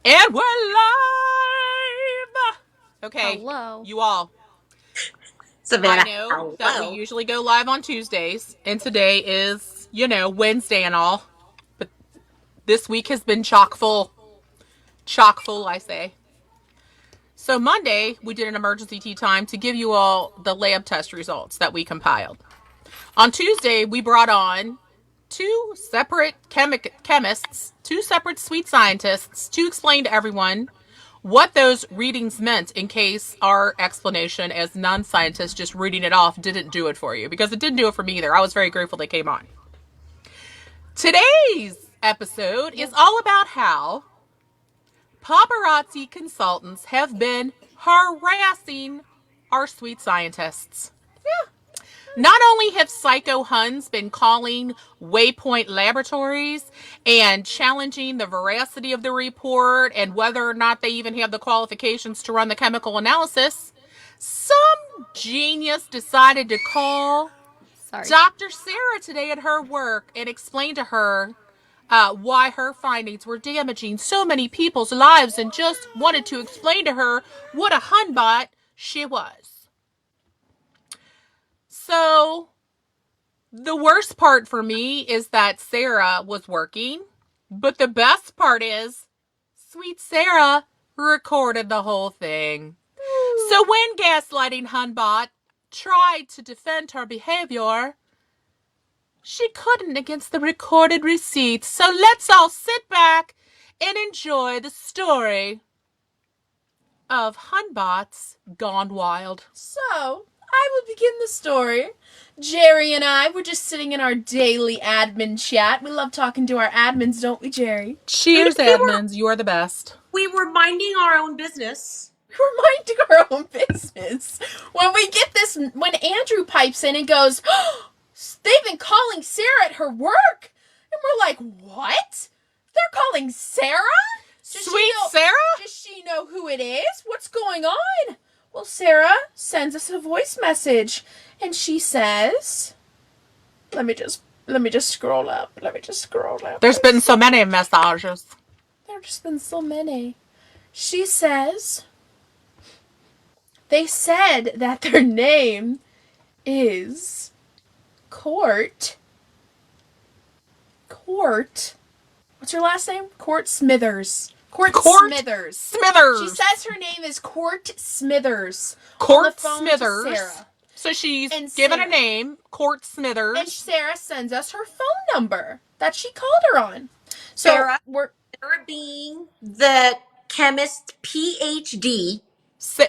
And we're live! Okay, Hello. you all. I Savannah, know that we hello. usually go live on Tuesdays, and today is, Wednesday and all. But this week has been chock full. Chock full, I say. So Monday, we did an emergency tea time to give you all the lab test results that we compiled. On Tuesday, we brought on two separate chemists, two separate sweet scientists to explain to everyone what those readings meant in case our explanation as non-scientists just reading it off didn't do it for you, because it didn't do it for me either. I was very grateful they came on. Today's episode is all about how paparazzi consultants have been harassing our sweet scientists. Not only have Psycho Huns been calling Waypoint Laboratories and challenging the veracity of the report and whether or not they even have the qualifications to run the chemical analysis, some genius decided to call Sorry. Dr. Sarah today at her work and explain to her why her findings were damaging so many people's lives, and just wanted to explain to her what a Hunbot she was. So the worst part for me is that Sarah was working, but the best part is sweet Sarah recorded the whole thing. So when gaslighting Hunbot tried to defend her behavior, she couldn't against the recorded receipts. So let's all sit back and enjoy the story of Hunbots gone wild. So, I will begin the story. Jerry and I were just sitting in our daily admin chat. We love talking to our admins, don't we, Jerry? Cheers, admins. You are the best. We were minding our own business. We're minding our own business. When Andrew pipes in and goes, oh, they've been calling Sarah at her work. And we're like, what? They're calling Sarah? Sweet Sarah? Does she know who it is? What's going on? Well, Sarah sends us a voice message, and she says, let me just scroll up. There's been so many messages. There's just been so many. She says, they said that their name is Court. What's her last name? Court Smithers. Court Smithers. She says her name is Court Smithers. Court Smithers. Sarah. So she's given a name, Court Smithers. And Sarah sends us her phone number that she called her on. So Sarah being the chemist PhD.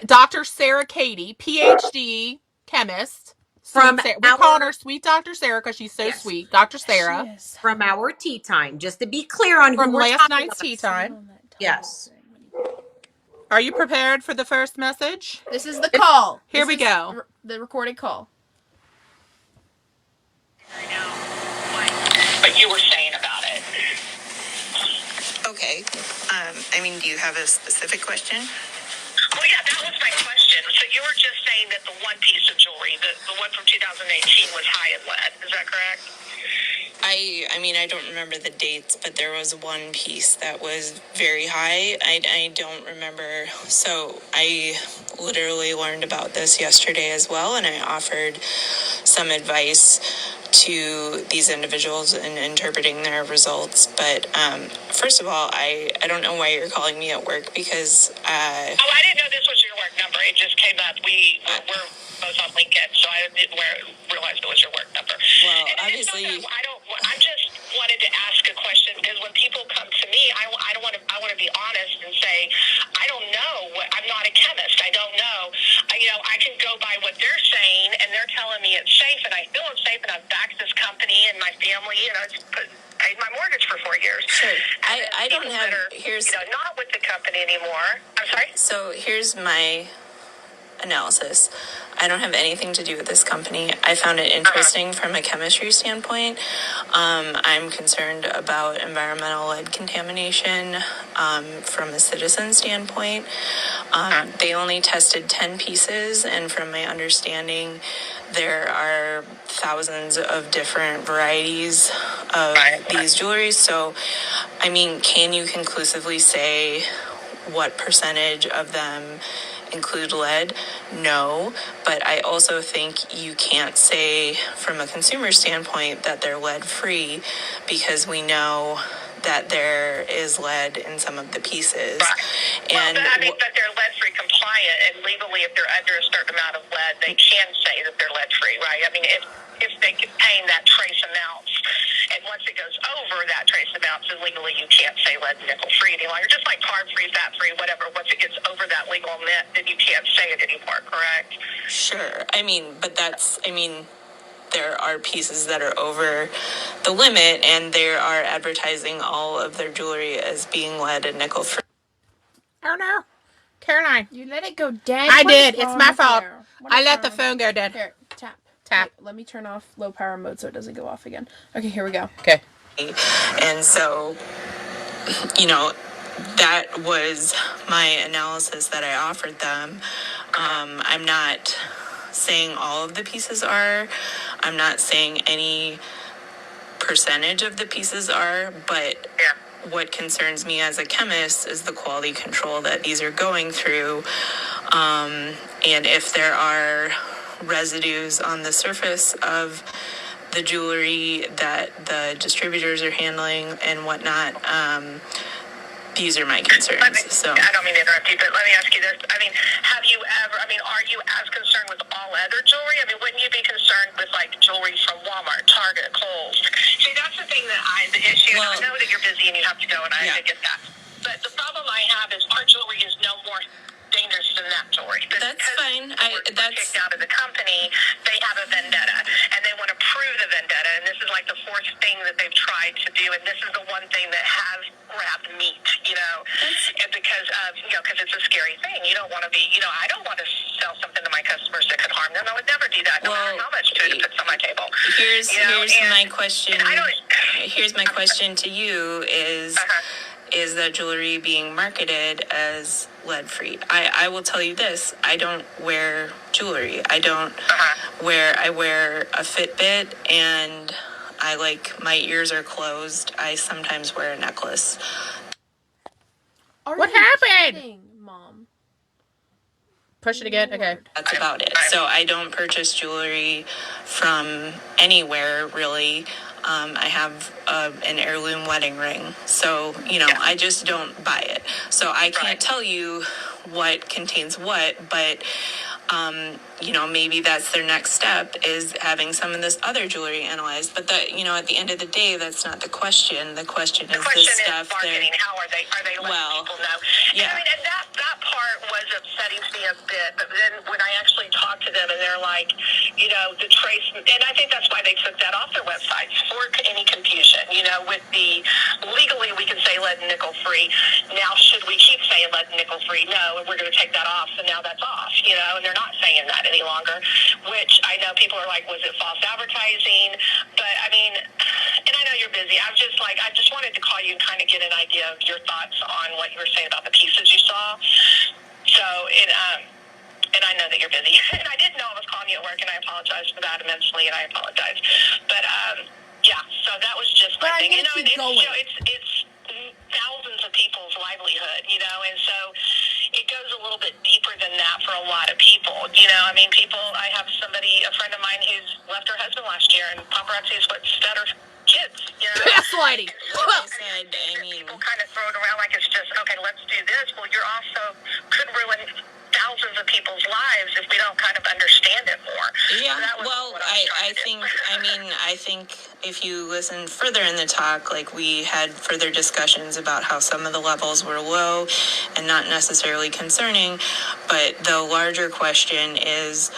Dr. Sarah Katie, PhD chemist. We're calling her Sweet Dr. Sarah because she's so sweet. Dr. Sarah. From our tea time, just to be clear on from who we're last talking night's about. tea time. Yes. Are you prepared for the first message? This is the call. Here we go. The recorded call. I know what you were saying about it. Okay. Do you have a specific question? Well, yeah, that was my question. So you were just saying that the one piece of jewelry, the one from 2018, was high in lead. Is that correct? I don't remember the dates, but there was one piece that was very high. I don't remember. So I literally learned about this yesterday as well, and I offered some advice to these individuals in interpreting their results. But first of all, I don't know why you're calling me at work, because I didn't know this was your work number. It just came up. We're both on LinkedIn, so I didn't realize it was your work number. Well, and obviously, I just wanted to ask a question, because when people come to me, I want to be honest and say, I don't know. I'm not a chemist. I don't know. I can go by what they're saying, and they're telling me it's safe, and I feel it's safe, and I've backed this company and my family. It's paid my mortgage for 4 years. Sure. I don't have. Here's not with the company anymore. I'm sorry. So here's my analysis. I don't have anything to do with this company. I found it interesting from a chemistry standpoint. I'm concerned about environmental lead contamination from a citizen standpoint. They only tested 10 pieces, and from my understanding, there are thousands of different varieties of these jewelries. So I mean, can you conclusively say what percentage of them include lead? No, but I also think you can't say from a consumer standpoint that they're lead free, because we know that there is lead in some of the pieces. Right. And well, I mean, but they're lead-free compliant, and legally, if they're under a certain amount of lead, they can say that they're lead-free, right? I mean, if they contain that trace amounts, and once it goes over that trace amounts, then legally you can't say lead and nickel-free any longer. Just like carb-free, fat-free, whatever. Once it gets over that legal limit, then you can't say it anymore, correct? sure, I mean, but that's, I mean, there are pieces that are over the limit, and they are advertising all of their jewelry as being lead and nickel free. Oh no, Caroline. You let it go dead. I What did. is It's wrong my with fault. you? What I is let the wrong? phone go dead. Here, tap. Tap. Wait, let me turn off low power mode so it doesn't go off again. Okay, here we go. Okay. And so, you know, that was my analysis that I offered them. I'm not saying all of the pieces are. I'm not saying any percentage of the pieces are, but what concerns me as a chemist is the quality control that these are going through. And if there are residues on the surface of the jewelry that the distributors are handling and whatnot, these are my concerns. So I don't mean to interrupt you, but let me ask you this. I mean, have you ever, I mean, are you as concerned with all other jewelry? I mean, wouldn't you be concerned with, like, jewelry from Walmart, Target, Kohl's? See, that's the thing the issue, Well, and I know that you're busy and you have to go, and I get that. But the problem I have is our jewelry is no more dangerous than that jewelry. But that's because fine. we're kicked out of the company, they have a vendetta, and they want to prove the vendetta, and this is like the fourth thing that they've tried to do, and this is the one thing that has grabbed meat, and because of, because it's a scary thing. You don't want to be, I don't want to sell something to my customers that could harm them. I would never do that, no matter how much food it puts on my table. Here's my question. Here's my question to you is, is that jewelry being marketed as lead-free? I will tell you this. I don't wear jewelry. I wear a Fitbit, and my ears are closed. I sometimes wear a necklace. What happened? Kidding, Mom. Push it again. Okay. That's about it. So I don't purchase jewelry from anywhere, really. I have an heirloom wedding ring. So, I just don't buy it. So I can't tell you what contains what, but, maybe that's their next step, is having some of this other jewelry analyzed. But at the end of the day, that's not the question. The question is the stuff marketing. How are they letting people know? Yeah. And I mean, and that part was upsetting to me a bit, but then when I actually talked to them and they're like, the trace, and I think that's why they took that off their websites, for any confusion, with the, legally we can say lead and nickel free. Now, should we keep saying lead and nickel free? No, and we're going to take that off, so now that's off, and they're not saying that any longer, which I know people are like, was it false advertising? But I mean, and I know you're busy. I just wanted to call you and kind of get an idea of your thoughts on what you were saying about the pieces you saw. So, and I know that you're busy, and I didn't know I was calling you at work, and I apologize for that immensely, and I apologize. But yeah, so that was just my thing. And it's thousands of people's livelihood, and so it goes a little bit deeper than that for a lot of people. I mean, I have a friend of mine who's left her husband last year, and paparazzi is what stud her kids. Gaslighting. People kind of throw it around like it's just, okay, let's do this. Well, you're also could ruin thousands of people's lives if we don't kind of understand it more. Yeah, So I think if you listen further in the talk, we had further discussions about how some of the levels were low and not necessarily concerning, but the larger question is,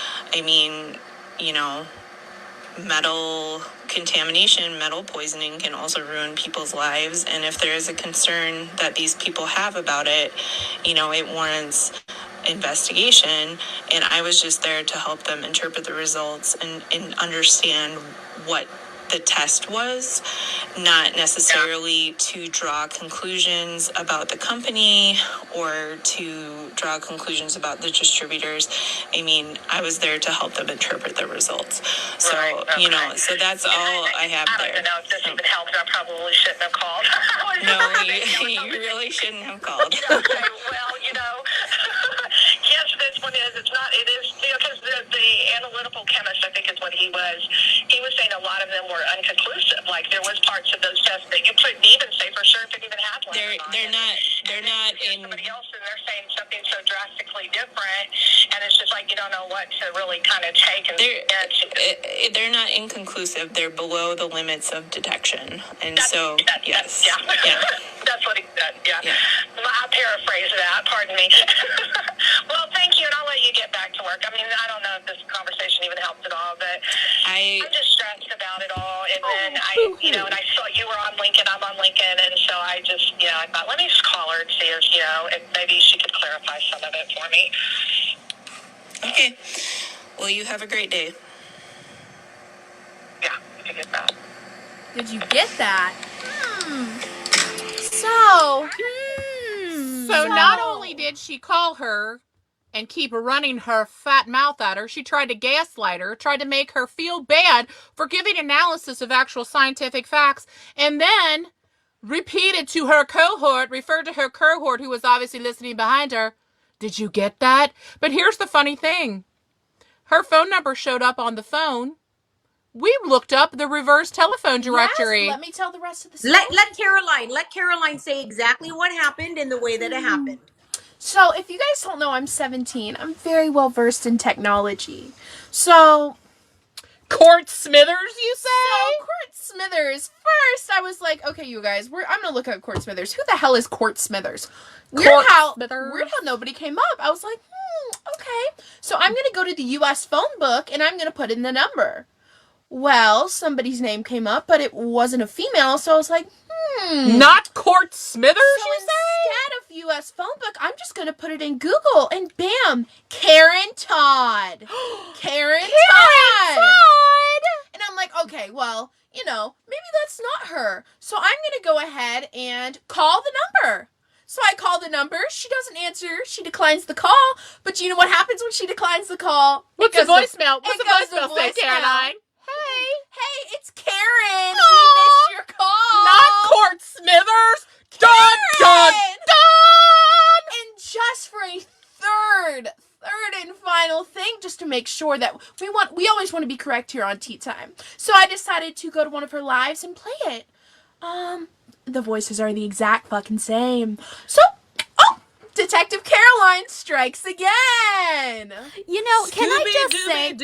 metal contamination, metal poisoning can also ruin people's lives, and if there is a concern that these people have about it, it warrants investigation. And I was just there to help them interpret the results and understand what the test was, not necessarily to draw conclusions about the company or to draw conclusions about the distributors. I mean, I was there to help them interpret the results. So, you know, so that's all I have there. I don't know if this even helps. I probably shouldn't have called. No, you really shouldn't have called. Okay, well, yes, this one is. It is, because the analytical chemist, I think is what he was saying a lot of them were unconclusive. Like, there was parts of those tests that you couldn't even say for sure if it even had one. They're not in. Somebody else, and they're saying something so drastically different, and it's just like you don't know what to really kind of take. And they're not inconclusive. They're below the limits of detection, and yes, yeah. That's what he said. Yeah. I'll paraphrase that. Pardon me. Well, thank you, and I'll let you get back to work. I mean, I don't know if this conversation even helped at all, but I'm just stressed about it all. And then and I saw you were on Lincoln. I'm on Lincoln, and so I just, I thought, let me just call her and see if maybe she could clarify some of it for me. Okay. Well, you have a great day. Yeah, you get that. Did you get that? So not only did she call her and keep running her fat mouth at her, she tried to gaslight her, tried to make her feel bad for giving analysis of actual scientific facts, and then repeated to her cohort, referred to her cohort who was obviously listening behind her, did you get that? But here's the funny thing. Her phone number showed up on the phone. We looked up the reverse telephone directory. Yes, let me tell the rest of the story. Let Caroline say exactly what happened and the way that it happened. So, if you guys don't know, I'm 17. I'm very well versed in technology. So, Court Smithers, you say? So, Court Smithers. First, I was like, okay, you guys, I'm going to look at Court Smithers. Who the hell is Court Smithers? Weird how nobody came up. I was like, okay. So, I'm going to go to the U.S. phone book, and I'm going to put in the number. Well, somebody's name came up, but it wasn't a female, so I was like, Not Court Smithers, so you say? instead of U.S. phone book, I'm just going to put it in Google, and bam, Karen Todd. Karen Todd. And I'm like, okay, well, maybe that's not her. So I'm going to go ahead and call the number. So I call the number. She doesn't answer. She declines the call. But you know what happens when she declines the call? What's the voicemail? What's the voicemail say, Caroline? Hey, it's Karen. We missed your call. Not Court Smithers. Dun, dun, dun. And just for a third and final thing, just to make sure that we always want to be correct here on Tea Time. So I decided to go to one of her lives and play it. The voices are the exact fucking same. So, Detective Caroline strikes again. Can I just say,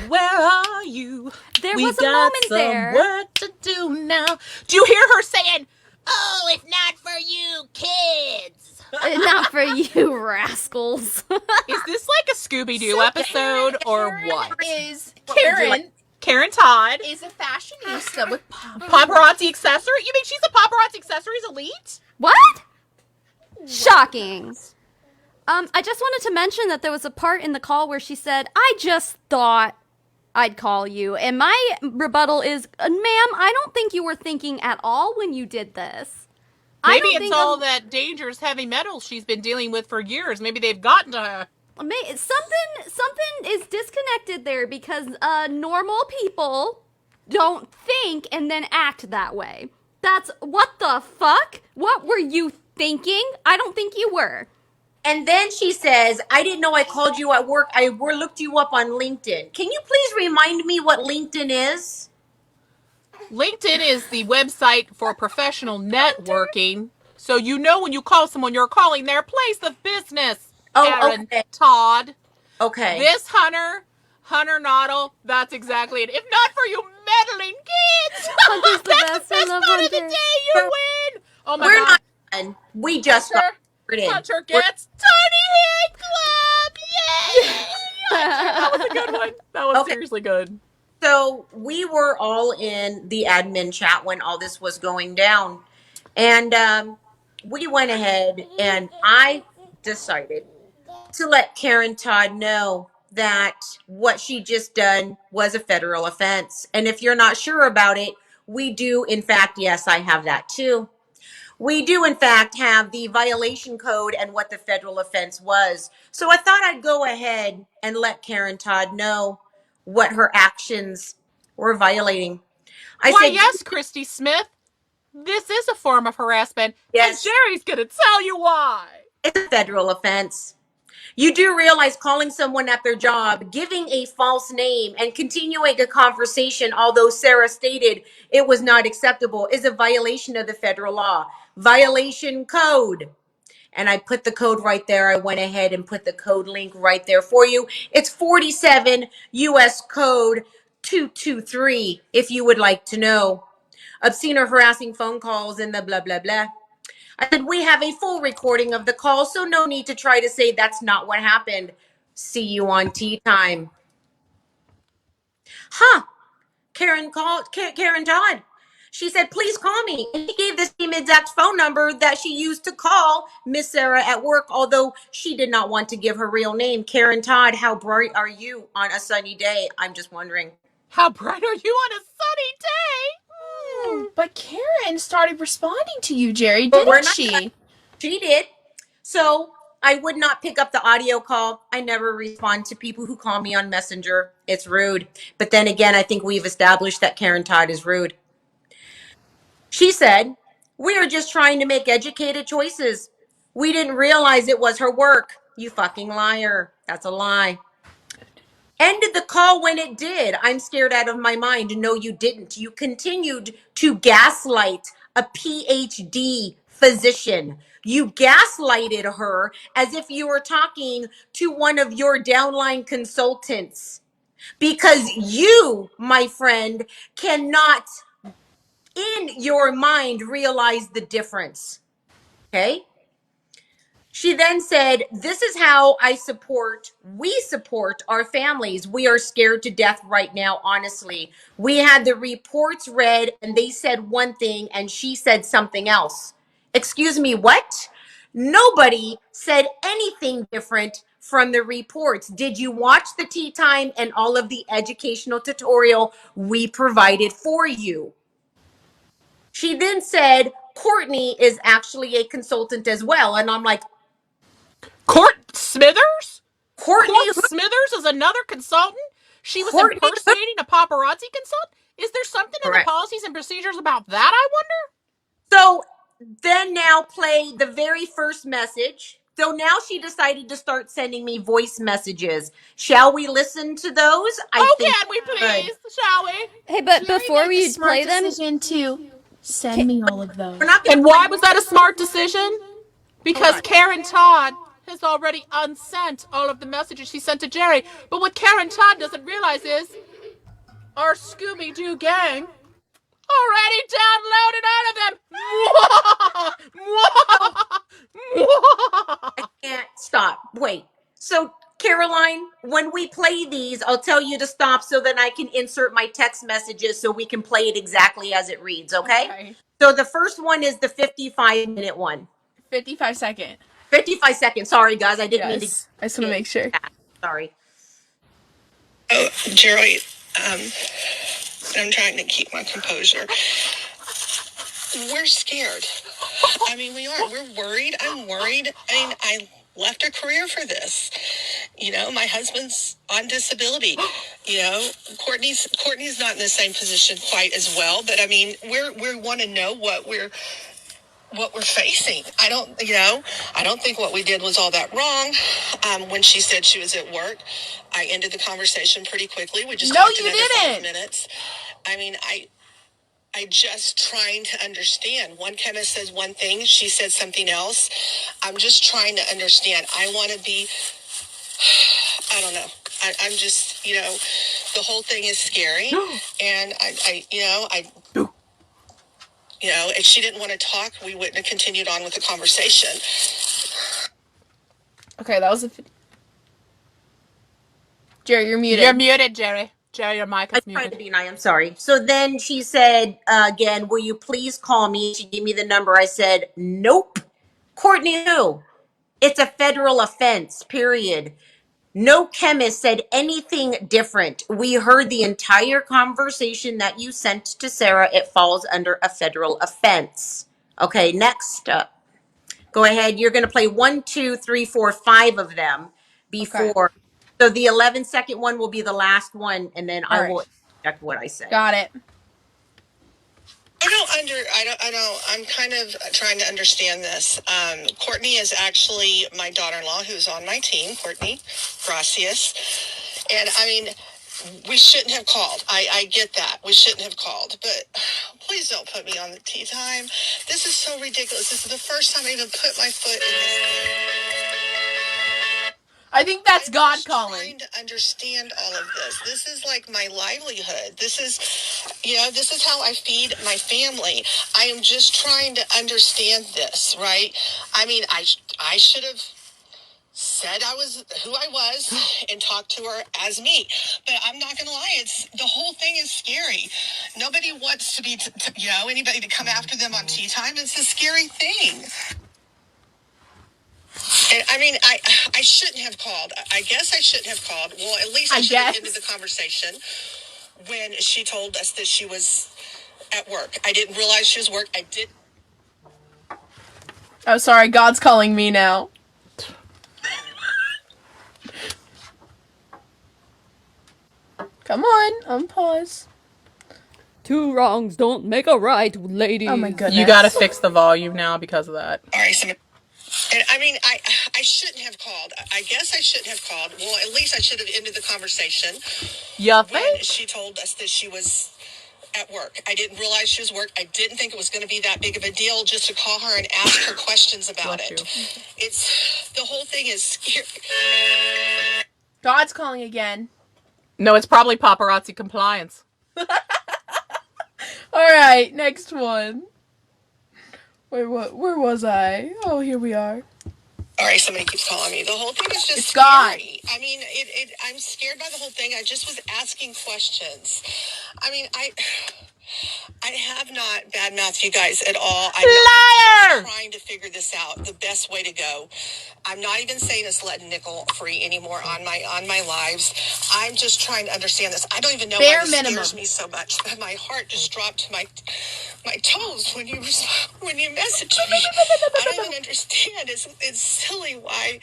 where are you? There was a moment there. Work to do now. Do you hear her saying, "Oh, it's not for you kids"? Not for you rascals. Is this like a Scooby-Doo episode or what? Karen Todd is a fashionista with paparazzi accessory. You mean she's a paparazzi accessories elite? What? Shocking. I just wanted to mention that there was a part in the call where she said, I just thought I'd call you. And my rebuttal is, ma'am, I don't think you were thinking at all when you did this. Maybe it's all that dangerous heavy metal she's been dealing with for years. Maybe they've gotten to her. Something is disconnected there because normal people don't think and then act that way. That's, what the fuck? What were you thinking? I don't think you were. And then she says, I didn't know I called you at work. I looked you up on LinkedIn. Can you please remind me what LinkedIn is? LinkedIn is the website for professional networking. So when you call someone, you're calling their place of business. Aaron, okay. Todd. Okay. This Hunter Noddle, that's exactly it. If not for you meddling kids, Hunter's the that's the best part of the day. You win. Oh my God. We're God. not done. We just got in. Hunter gets Tiny Head Club. Yay! That was a good one. That was seriously good. So we were all in the admin chat when all this was going down. And we went ahead and I decided to let Karen Todd know that what she just done was a federal offense. And if you're not sure about it, we do, in fact, yes, I have that too. We do, in fact, have the violation code and what the federal offense was. So I thought I'd go ahead and let Karen Todd know what her actions were violating. I Why, said, yes, Christy Smith. This is a form of harassment, and yes, Jerry's gonna tell you why. it's a federal offense. You do realize calling someone at their job, giving a false name, and continuing a conversation, although Sarah stated it was not acceptable, is a violation of the federal law. Violation code. And I put the code right there. I went ahead and put the code link right there for you. It's 47 US code 223, if you would like to know. Obscene or harassing phone calls and the blah, blah, blah. I said, we have a full recording of the call, so no need to try to say that's not what happened. See you on tea time. Huh. Karen Todd. She said, please call me. And she gave the same exact phone number that she used to call Miss Sarah at work, although she did not want to give her real name. Karen Todd, how bright are you on a sunny day? I'm just wondering. How bright are you on a sunny day? But Karen started responding to you, Jerry, But we're didn't not done. she? She did. So I would not pick up the audio call. I never respond to people who call me on Messenger. It's rude. But then again, I think we've established that Karen Todd is rude. She said, we are just trying to make educated choices. We didn't realize it was her work. You fucking liar. That's a lie. Ended the call when it did. I'm scared out of my mind. No, you didn't. You continued to gaslight a PhD physician. You gaslighted her as if you were talking to one of your downline consultants because you, my friend, cannot in your mind realize the difference. Okay? She then said, this is how we support our families. We are scared to death right now, honestly. We had the reports read and they said one thing and she said something else. Excuse me, what? Nobody said anything different from the reports. Did you watch the tea time and all of the educational tutorial we provided for you? She then said, Courtney is actually a consultant as well. And I'm like, Court Smithers? Courtney, Court Smithers is another consultant? She was Courtney, impersonating a paparazzi consultant? Is there something in the correct. policies and procedures about that, I wonder? So then now play the very first message. So now she decided to start sending me voice messages. Shall we listen to those? I Oh, think can we we should. please? Shall we? Hey, but Jerry before made the we smart play them, decision to send me all of those. We're not going And to play. why was that a smart decision? Because on. Karen Todd has already unsent all of the messages she sent to Jerry. But what Karen Todd doesn't realize is our Scooby Doo gang already downloaded all of them. I can't stop. Wait. So, Caroline, when we play these, I'll tell you to stop so that I can insert my text messages so we can play it exactly as it reads, okay? Okay. So, the first one is the 55-minute one. 55-second. 55 seconds. Sorry, guys. I didn't mean to. Yes. I just want to make sure. Sorry. Oh, Jerry, I'm trying to keep my composure. We're scared. I mean, we are. We're worried. I'm worried. I mean, I left a career for this. You know, my husband's on disability. You know, Courtney's not in the same position quite as well. But I mean, we want to know what we're facing. I don't think what we did was all that wrong. When she said she was at work, I ended the conversation pretty quickly. We just No, talked you another didn't. 5 minutes. I mean, I just trying to understand. One chemist says one thing, she said something else. I'm just trying to understand. I want to be, I don't know. I'm just, the whole thing is scary. And if she didn't want to talk, we wouldn't have continued on with the conversation. Okay, that was a. Jerry, you're muted. You're muted, Jerry. Jerry, your mic is I'm trying to muted. be nice. I'm sorry. So then she said, again, will you please call me? She gave me the number. I said, nope. Courtney, who? It's a federal offense, period. No chemist said anything different. We heard the entire conversation that you sent to Sarah. It falls under a federal offense. Okay, next up. Go ahead. You're going to play 1, 2, 3, 4, 5 of them Okay. before. So the 11-second one will be the last one, and then I All right. will check what I say. Got it. I'm kind of trying to understand this. Courtney is actually my daughter-in-law who's on my team, Courtney Gracias. And I mean, we shouldn't have called. I get that. We shouldn't have called. But please don't put me on the tea time. This is so ridiculous. This is the first time I even put my foot in this. I think that's I'm God just calling. trying to understand all of this. This is like my livelihood. This is how I feed my family. I am just trying to understand this, right? I mean, I should have said I was who I was and talked to her as me. But I'm not going to lie, it's the whole thing is scary. Nobody wants to be, anybody to come after them on tea time. It's a scary thing. And I mean, I shouldn't have called. I guess I shouldn't have called. Well, at least I should have ended the conversation when she told us that she was at work. I didn't realize she was at work. I did. Oh, sorry. God's calling me now. Come on. Unpause. 2 wrongs don't make a right, ladies. Oh, my goodness. You gotta fix the volume now because of that. All right, and I mean, I shouldn't have called. I guess I shouldn't have called. Well, at least I should have ended the conversation You when think? she told us that she was at work. I didn't realize she was at work. I didn't think it was going to be that big of a deal just to call her and ask her questions about Bless it. you. It's the whole thing is scary. God's calling again. No, it's probably paparazzi compliance. All right, next one. Where was I? Oh, here we are. All right, somebody keeps calling me. The whole thing is just It's scary. God. I mean, I'm scared by the whole thing. I just was asking questions. I mean, I have not badmouthed you guys at all. I'm just trying to figure this out. The best way to go. I'm not even saying it's letting nickel free anymore on my lives. I'm just trying to understand this. I don't even know why this scares me so much. My heart just dropped to my toes when you messaged me. I don't even understand. It's silly why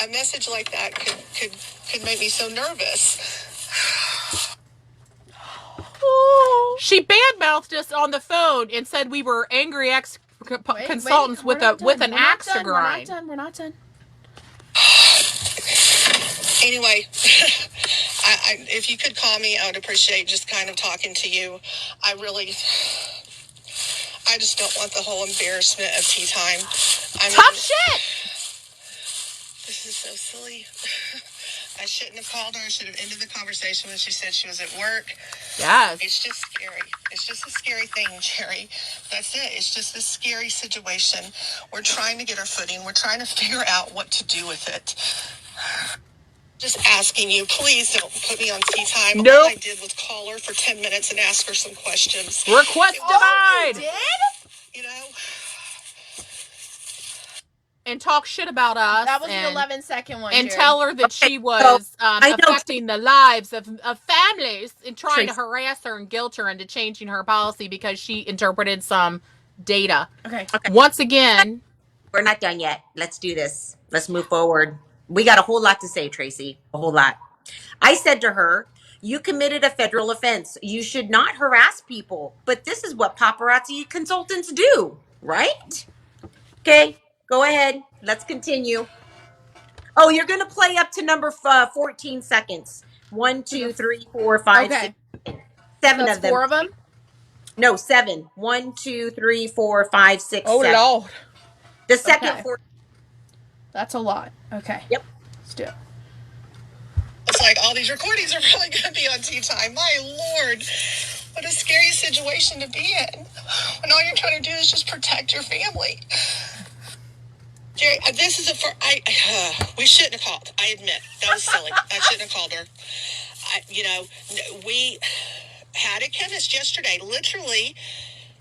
a message like that could make me so nervous. She badmouthed us on the phone and said we were angry consultants with an axe to grind. We're not done. Anyway, if you could call me, I would appreciate just kind of talking to you. I just don't want the whole embarrassment of tea time. Tough shit! This is so silly. I shouldn't have called her. I should have ended the conversation when she said she was at work. Yes. It's just scary. It's just a scary thing, Jerry. That's it. It's just a scary situation. We're trying to get our footing. We're trying to figure out what to do with it. Just asking you, please don't put me on tea time. Nope. All I did was call her for 10 minutes and ask her some questions. Request denied! Did? You know? And talk shit about us. That was the 11-second one, And Jerry. tell her that she was affecting the lives of families and trying to harass her and guilt her into changing her policy because she interpreted some data. Okay. Once again, we're not done yet. Let's do this. Let's move forward. We got a whole lot to say, Tracy. A whole lot. I said to her, you committed a federal offense. You should not harass people. But this is what paparazzi consultants do, right? Okay, go ahead. Let's continue. Oh, you're going to play up to number 14 seconds. 1, 2, 3, 4, 5, 6, 7 That's of them. 4 of them? No, 7. 1, 2, 3, 4, 5, 6, 7. Oh, Lord. The second 4. That's a lot. Okay. Yep. Let's do it. It's like all these recordings are probably going to be on tea time. My Lord, what a scary situation to be in. When all you're trying to do is just protect your family. Jerry, this is we shouldn't have called. I admit that was silly. I shouldn't have called her. We had a chemist yesterday. Literally,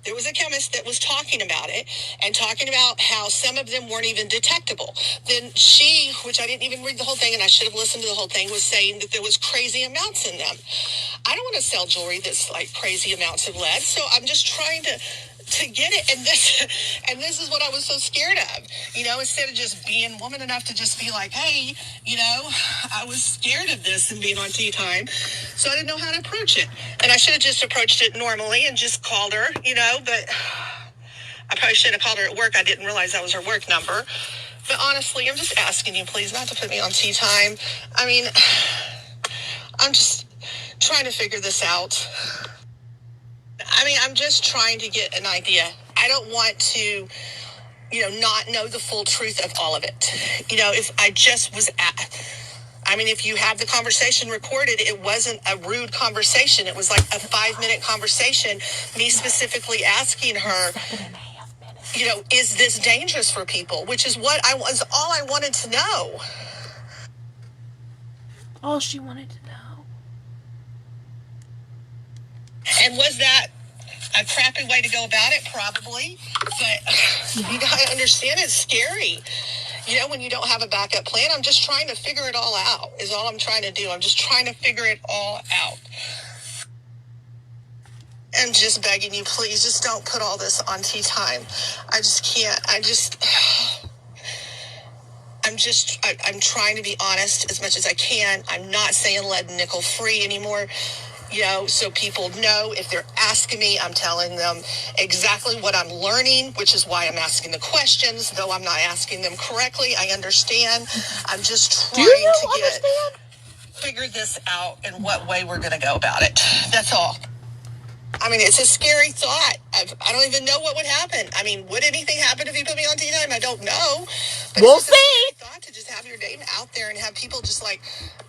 There was a chemist that was talking about it and talking about how some of them weren't even detectable. Then she, which I didn't even read the whole thing and I should have listened to the whole thing, was saying that there was crazy amounts in them. I don't want to sell jewelry that's like crazy amounts of lead, so I'm just trying to get it. And this is what I was so scared of, instead of just being woman enough to just be like, hey, I was scared of this and being on tea time, so I didn't know how to approach it. And I should have just approached it normally and just called her, but I probably should have called her at work. I didn't realize that was her work number. But honestly, I'm just asking you, please, not to put me on tea time. I mean, I'm just trying to figure this out. I mean, I'm just trying to get an idea. I don't want to, not know the full truth of all of it. If I just was if you have the conversation recorded, it wasn't a rude conversation. It was like a 5-minute conversation, me specifically asking her, is this dangerous for people? Which is what all I wanted to know. All she wanted to know. And was that a crappy way to go about it? Probably. But you gotta understand, it's scary. When you don't have a backup plan. I'm just trying to figure it all out, is all I'm trying to do. I'm just trying to figure it all out. I'm just begging you, please, just don't put all this on tea time. I just can't. I'm trying to be honest as much as I can. I'm not saying lead and nickel free anymore, so people know. If they're asking me, I'm telling them exactly what I'm learning, which is why I'm asking the questions, though I'm not asking them correctly. I understand. I'm just trying to figure this out and what way we're going to go about it. That's all. I mean, it's a scary thought. I don't even know what would happen. I mean, would anything happen if you put me on tea time? I don't know. But We'll it's just see. a scary thought to just have your name out there and have people just like,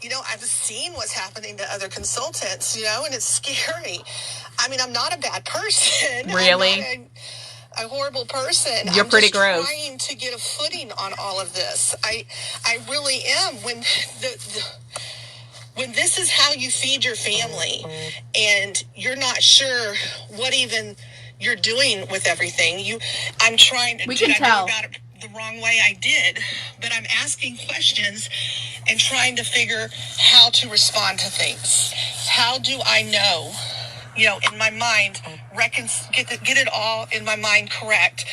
I've seen what's happening to other consultants, and it's scary. I mean, I'm not a bad person. Really? I'm not a horrible person. You're pretty gross. I'm just trying to get a footing on all of this. I really am. When this is how you feed your family and you're not sure what even you're doing with everything, I'm trying to, We can tell. I go about it the wrong way? I did, but I'm asking questions and trying to figure how to respond to things. How do I know, in my mind, get it all in my mind correct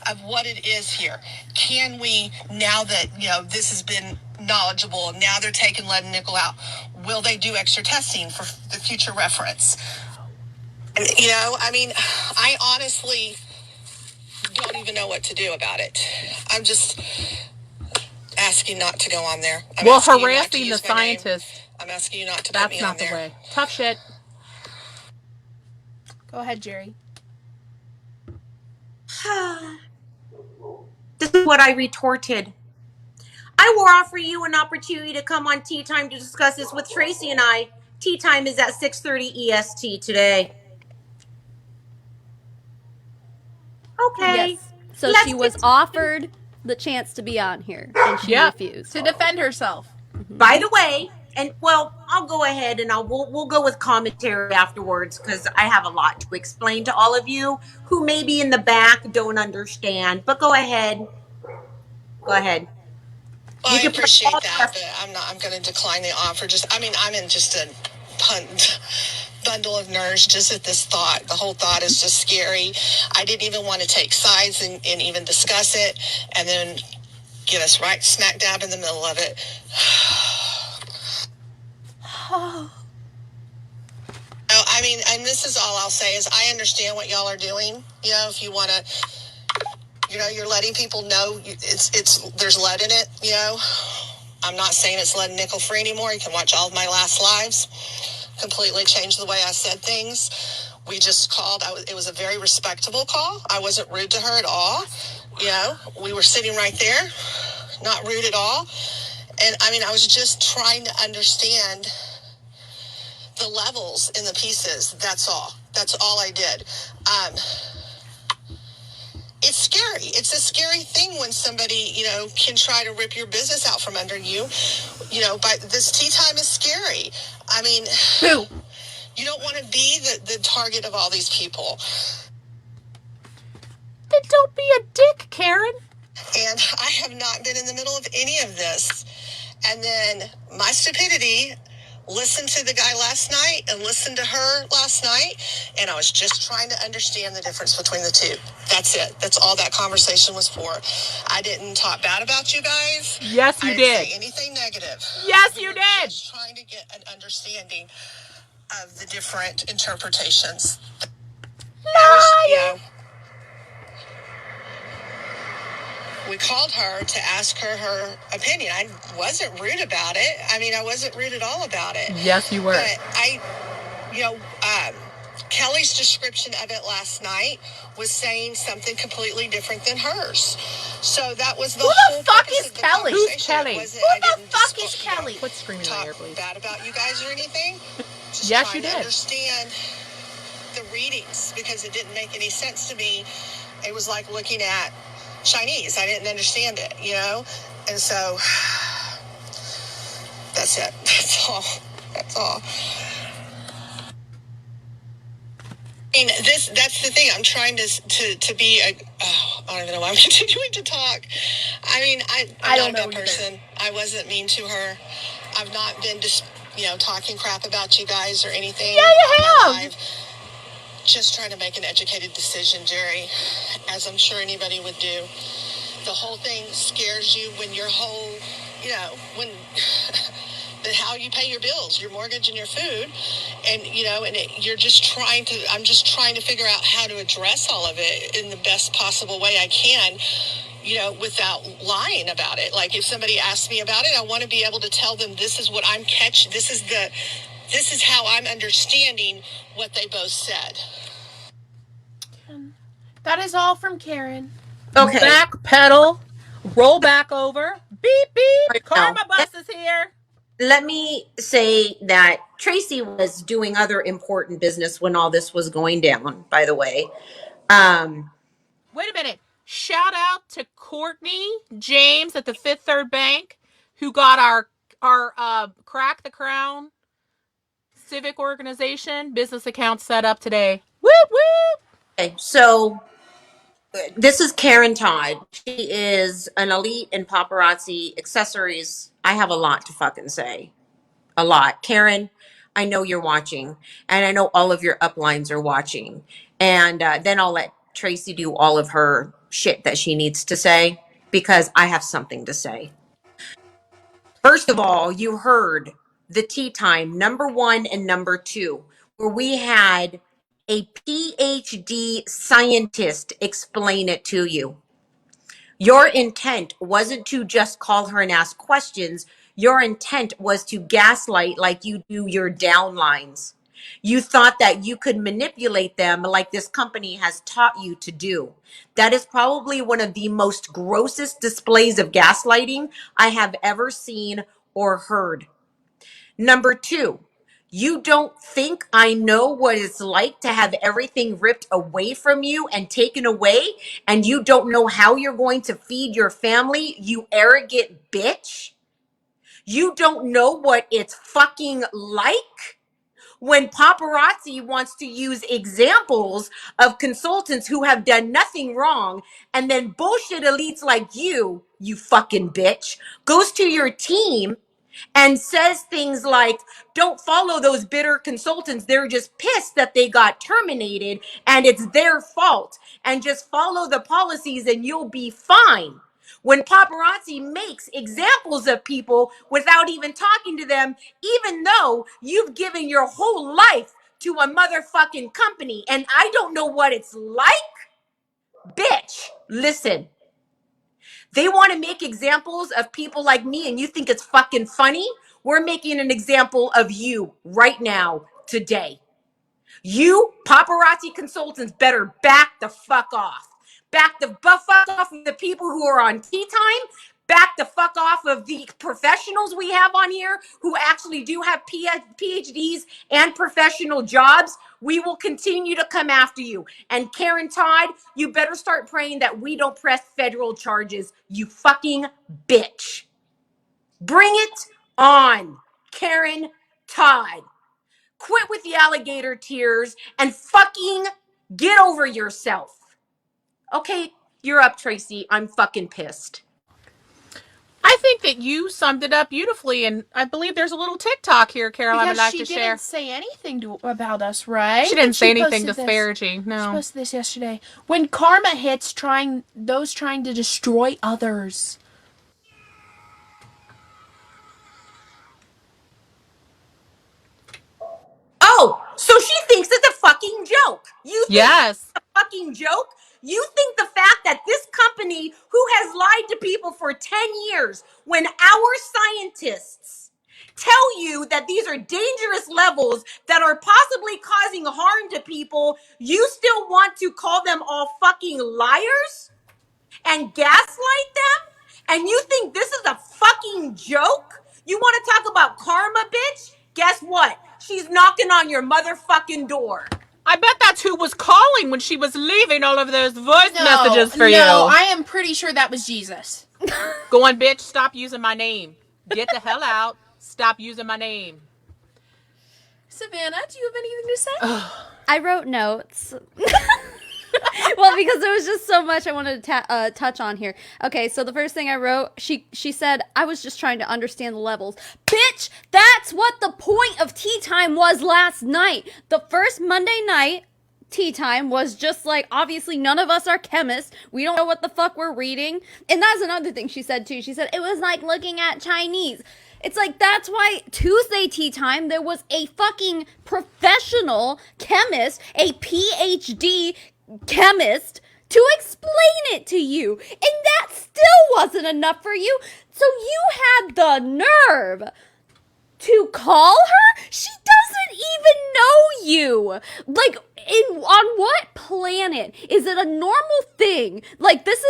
of what it is here? Can we, now that, this has been knowledgeable and now they're taking lead and nickel out, will they do extra testing for the future reference? And, I honestly don't even know what to do about it. I'm just asking not to go on there. Well, harassing the scientist. I'm asking you not to put me on there. That's not the way. Tough shit. Go ahead, Jerry. This is what I retorted. I will offer you an opportunity to come on Tea Time to discuss this with Tracy and I. Tea Time is at 6:30 EST today. Okay. Yes. So she was offered the chance to be on here, and she refused. To defend herself. By the way, and well, I'll go ahead and we'll go with commentary afterwards because I have a lot to explain to all of you who maybe in the back don't understand. But go ahead. Go ahead. Well, I appreciate that, but I'm going to decline the offer. I'm in just a bundle of nerves just at this thought. The whole thought is just scary. I didn't even want to take sides and even discuss it, and then get us right smack dab in the middle of it. And this is all I'll say is I understand what y'all are doing. If you want to, you're letting people know there's lead in it. I'm not saying it's lead and nickel free anymore. You can watch all of my last lives. Completely changed the way I said things. We just called. It was a very respectable call. I wasn't rude to her at all. We were sitting right there, not rude at all. And I was just trying to understand the levels in the pieces. That's all. That's all I did. It's scary. It's a scary thing when somebody, can try to rip your business out from under you. But this tea time is scary. Who? You don't want to be the target of all these people. Then don't be a dick, Karen. And I have not been in the middle of any of this. And then my stupidity listened to the guy last night and listened to her last night, and I was just trying to understand the difference between the two. That's it. That's all that conversation was for. I didn't talk bad about you guys. Yes, you I didn't did. say anything negative. Yes, We you were did. just trying to get an understanding of the different interpretations. Liar. We called her to ask her her opinion. I wasn't rude about it. I mean, I wasn't rude at all about it. Yes, you were. But Kelly's description of it last night was saying something completely different than hers. So that was the Who the whole fuck purpose is of the Kelly? Who's conversation. Kelly? It wasn't, Who I the didn't fuck is Kelly? Quit screaming in my talk ear, please. bad about you guys or anything. Just Yes, trying you to did. understand the readings because it didn't make any sense to me. It was like looking at Chinese. I didn't understand it, And so that's it. That's all. I mean, that's the thing. I'm trying to be I don't even know why I'm continuing to talk. I mean, I'm not a bad person. I wasn't mean to her. I've not been just, talking crap about you guys or anything. Yeah, you have. Live. Just trying to make an educated decision, Jerry, as I'm sure anybody would do. The whole thing scares you when your whole, when how you pay your bills, your mortgage and your food. And, you're just I'm just trying to figure out how to address all of it in the best possible way I can, without lying about it. Like if somebody asks me about it, I want to be able to tell them this is what I'm catching. This is how I'm understanding what they both said. That is all from Karen. Okay. Back pedal, roll back over, beep beep. Karma bus is here. Let me say that Tracy was doing other important business when all this was going down, by the way. Wait a minute. Shout out to Courtney James at the Fifth Third Bank, who got our Crack the Crown civic organization business account set up today. Whoop whoop. Okay, so this is Karen Todd. She is an elite in paparazzi accessories. I have a lot to fucking say. A lot. Karen, I know you're watching, and I know all of your uplines are watching. And then I'll let Tracy do all of her shit that she needs to say because I have something to say. First of all, you heard the tea time number 1 and number 2, where we had a PhD scientist explain it to you. Your intent wasn't to just call her and ask questions. Your intent was to gaslight like you do your downlines. You thought that you could manipulate them like this company has taught you to do. That is probably one of the most grossest displays of gaslighting I have ever seen or heard. Number 2, you don't think I know what it's like to have everything ripped away from you and taken away, and you don't know how you're going to feed your family, you arrogant bitch? You don't know what it's fucking like? When paparazzi wants to use examples of consultants who have done nothing wrong, and then bullshit elites like you fucking bitch, goes to your team and says things like, don't follow those bitter consultants. They're just pissed that they got terminated and it's their fault. And just follow the policies and you'll be fine. When paparazzi makes examples of people without even talking to them, even though you've given your whole life to a motherfucking company, and I don't know what it's like, bitch, listen. They want to make examples of people like me and you think it's fucking funny? We're making an example of you right now, today. You paparazzi consultants better back the fuck off. Back the fuck off of the people who are on tea time. Back the fuck off of the professionals we have on here who actually do have PhDs and professional jobs. We will continue to come after you. And Karen Todd, you better start praying that we don't press federal charges, you fucking bitch. Bring it on, Karen Todd. Quit with the alligator tears and fucking get over yourself. Okay, you're up, Tracy. I'm fucking pissed. I think that you summed it up beautifully, and I believe there's a little TikTok here, Caroline, I'd Because like she to didn't share. say anything about us, right? She didn't And say anything posted this. disparaging, She no. posted this yesterday. When karma hits those trying to destroy others. Oh, so she thinks it's a fucking joke. You think Yes. it's a fucking joke? You think the fact that this company who has lied to people for 10 years, when our scientists tell you that these are dangerous levels that are possibly causing harm to people, you still want to call them all fucking liars and gaslight them? And you think this is a fucking joke? You want to talk about karma, bitch? Guess what? She's knocking on your motherfucking door. I bet that's who was calling when she was leaving all of those voice messages for No, you. I am pretty sure that was Jesus. Going, bitch, stop using my name. Get the hell out. Stop using my name. Savannah, do you have anything to say? I wrote notes. Well, because there was just so much I wanted to touch on here. Okay, so the first thing I wrote, she said, I was just trying to understand the levels. Bitch, that's what the point of tea time was last night. The first Monday night tea time was just like, obviously none of us are chemists. We don't know what the fuck we're reading. And that's another thing she said too. She said, it was like looking at Chinese. It's like, that's why Tuesday tea time, there was a fucking professional chemist, a PhD chemist, to explain it to you. And that still wasn't enough for you. So you had the nerve to call her? She doesn't even know you. Like, on what planet is it a normal thing? Like, this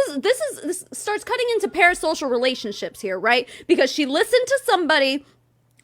starts cutting into parasocial relationships here, right? Because she listened to somebody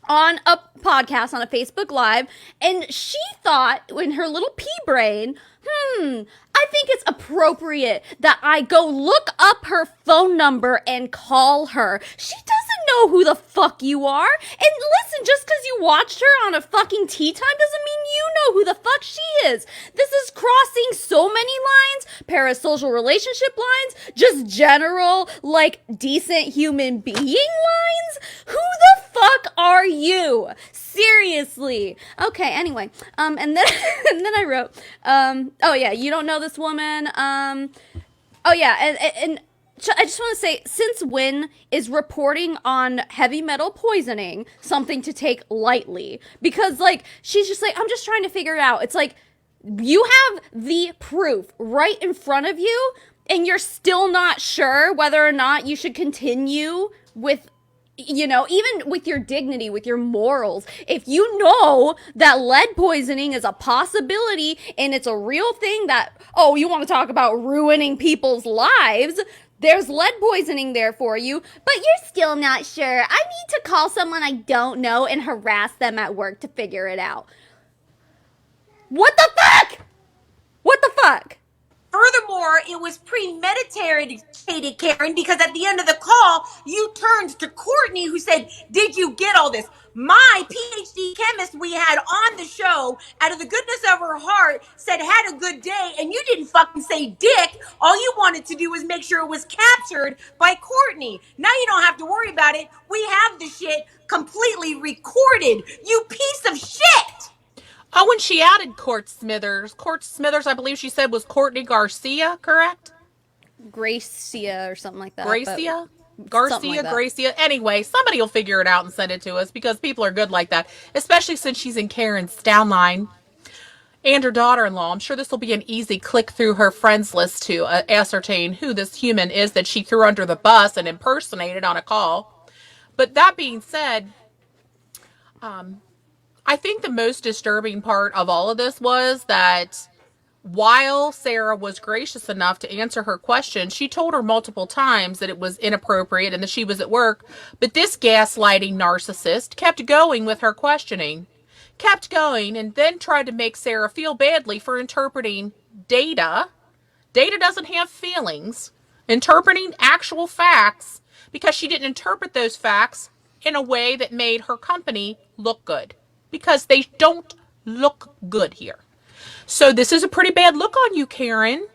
on a podcast, on a Facebook Live, and she thought in her little pea brain, I think it's appropriate that I go look up her phone number and call her. She doesn't know who the fuck you are. And listen, just because you watched her on a fucking tea time doesn't mean you know who the fuck she is. This is crossing so many lines, parasocial relationship lines, just general, like, decent human being lines. Who the fuck are you? Seriously. Okay, anyway. And then and then I wrote, oh yeah, you don't know this woman. Oh yeah, and I just want to say, since when is reporting on heavy metal poisoning something to take lightly? Because, like, she's just like, I'm just trying to figure it out. It's like, you have the proof right in front of you, and you're still not sure whether or not you should continue with, you know, even with your dignity, with your morals. If you know that lead poisoning is a possibility and it's a real thing, that, oh, you want to talk about ruining people's lives, there's lead poisoning there for you, but you're still not sure. I need to call someone I don't know and harass them at work to figure it out. What the fuck? What the fuck? Furthermore, it was premeditated, Karen, because at the end of the call, you turned to Courtney, who said, did you get all this? My PhD chemist we had on the show, out of the goodness of her heart, said, had a good day, and you didn't fucking say dick. All you wanted to do was make sure it was captured by Courtney. Now you don't have to worry about it. We have the shit completely recorded, you piece of shit. Oh, and she added Court Smithers. Court Smithers, I believe she said, was Courtney Garcia, correct? Gracia or something like that. Gracia? Garcia, like Gracia. Anyway, somebody will figure it out and send it to us, because people are good like that, especially since she's in Karen's downline and her daughter-in-law. I'm sure this will be an easy click through her friends list to ascertain who this human is that she threw under the bus and impersonated on a call. But that being said, I think the most disturbing part of all of this was that while Sarah was gracious enough to answer her question, she told her multiple times that it was inappropriate and that she was at work. But this gaslighting narcissist kept going with her questioning, kept going, and then tried to make Sarah feel badly for interpreting data. Data doesn't have feelings. Interpreting actual facts, because she didn't interpret those facts in a way that made her company look good. Because they don't look good here. So this is a pretty bad look on you, Karen.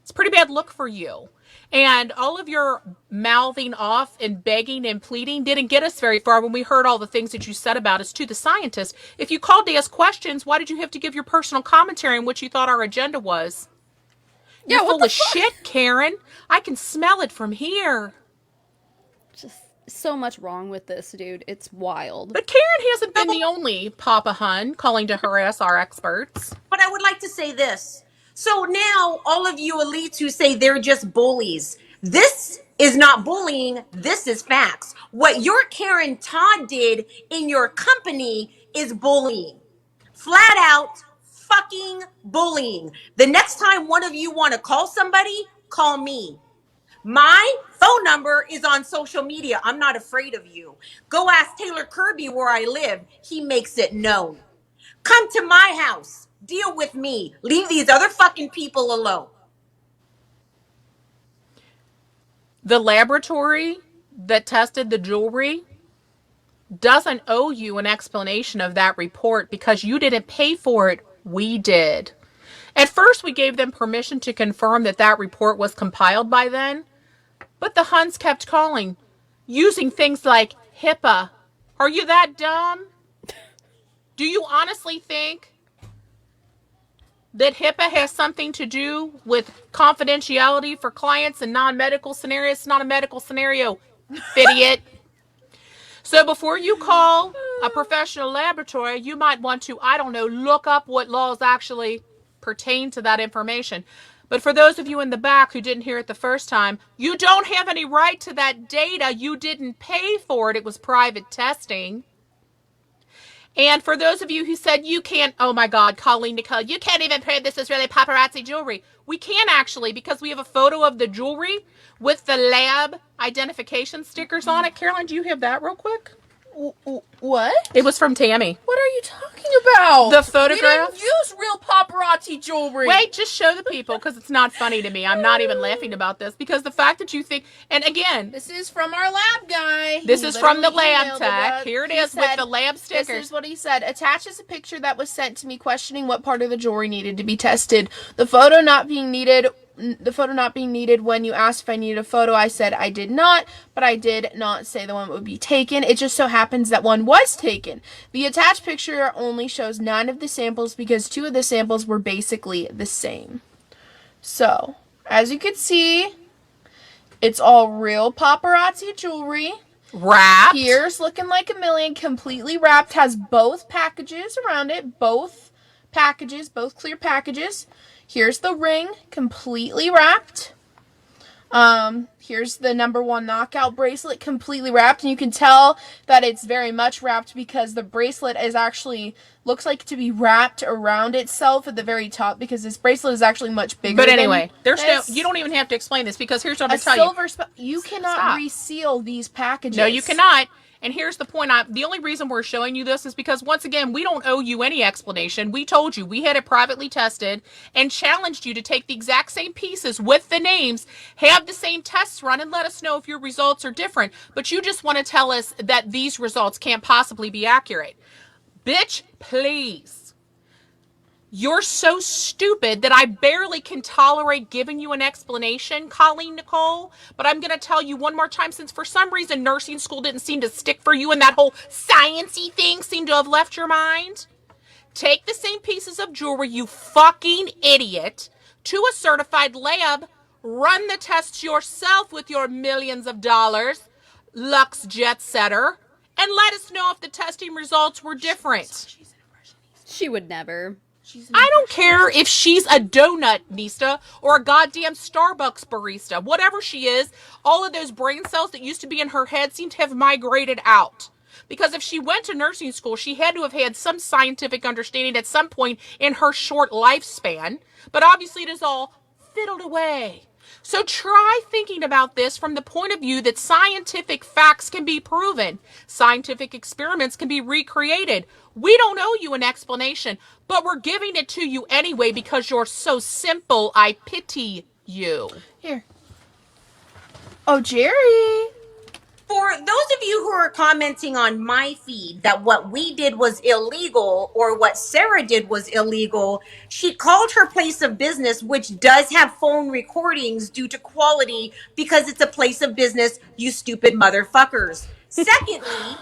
It's a pretty bad look for you. And all of your mouthing off and begging and pleading didn't get us very far when we heard all the things that you said about us to the scientist. If you called to ask questions, why did you have to give your personal commentary on what you thought our agenda was? You're full of shit, Karen. I can smell it from here. Just so much wrong with this, dude. It's wild. But Karen hasn't been the only Papa Hun calling to harass our experts. But I would like to say this. So now all of you elites who say they're just bullies, this is not bullying. This is facts. What your Karen Todd did in your company is bullying. Flat out fucking bullying. The next time one of you want to call somebody, call me. My phone number is on social media. I'm not afraid of you. Go ask Taylor Kirby where I live. He makes it known. Come to my house. Deal with me. Leave these other fucking people alone. The laboratory that tested the jewelry doesn't owe you an explanation of that report because you didn't pay for it. We did. At first, we gave them permission to confirm that that report was compiled by then, but the Huns kept calling, using things like HIPAA. Are you that dumb? Do you honestly think that HIPAA has something to do with confidentiality for clients in non-medical scenarios? It's not a medical scenario, idiot. So before you call a professional laboratory, you might want to, I don't know, look up what laws actually pertain to that information. But for those of you in the back who didn't hear it the first time, you don't have any right to that data. You didn't pay for it. It was private testing. And for those of you who said you can't, oh my God, Colleen Nicole, you can't even prove this is really paparazzi jewelry. We can actually, because we have a photo of the jewelry with the lab identification stickers on it. Carolyn, do you have that real quick? What? It was from Tammy. What are you talking about? The photograph? We didn't use real paparazzi jewelry. Wait, just show the people because it's not funny to me. I'm not even laughing about this because the fact that you think, and again, This is from our lab guy. this He is from the literally lab emailed tech. us. Here it He is with said, the lab stickers. This is what he said. Attaches a picture that was sent to me questioning what part of the jewelry needed to be tested. The photo not being needed when you asked if I needed a photo, I said I did not, but I did not say the one would be taken. It just so happens that one was taken. The attached picture only shows 9 of the samples because 2 of the samples were basically the same. So, as you can see, it's all real paparazzi jewelry. Wrapped. Here's looking like a million, completely wrapped, has both packages around it, both clear packages. Here's the ring, completely wrapped. Here's the number 1 knockout bracelet, completely wrapped. And you can tell that it's very much wrapped because the bracelet is actually, looks like to be wrapped around itself at the very top because this bracelet is actually much bigger. But anyway, than you don't even have to explain this because here's what I'm a going to tell you. silver you cannot Stop. reseal these packages. No, you cannot. And here's the point. The only reason we're showing you this is because, once again, we don't owe you any explanation. We told you. We had it privately tested and challenged you to take the exact same pieces with the names, have the same tests run, and let us know if your results are different. But you just want to tell us that these results can't possibly be accurate. Bitch, please. You're so stupid that I barely can tolerate giving you an explanation, Colleen Nicole. But I'm going to tell you one more time, since for some reason nursing school didn't seem to stick for you and that whole science-y thing seemed to have left your mind. Take the same pieces of jewelry, you fucking idiot, to a certified lab. Run the tests yourself with your millions of dollars, Lux Jet Setter, and let us know if the testing results were different. She would never. I don't care if she's a donut nista or a goddamn Starbucks barista. Whatever she is, all of those brain cells that used to be in her head seem to have migrated out. Because if she went to nursing school, she had to have had some scientific understanding at some point in her short lifespan. But obviously it is all fiddled away. So try thinking about this from the point of view that scientific facts can be proven. Scientific experiments can be recreated. We don't owe you an explanation, but we're giving it to you anyway because you're so simple. I pity you. Here. Oh, Jerry. For those of you who were commenting on my feed that what we did was illegal or what Sarah did was illegal, she called her place of business, which does have phone recordings due to quality because it's a place of business, you stupid motherfuckers. Secondly,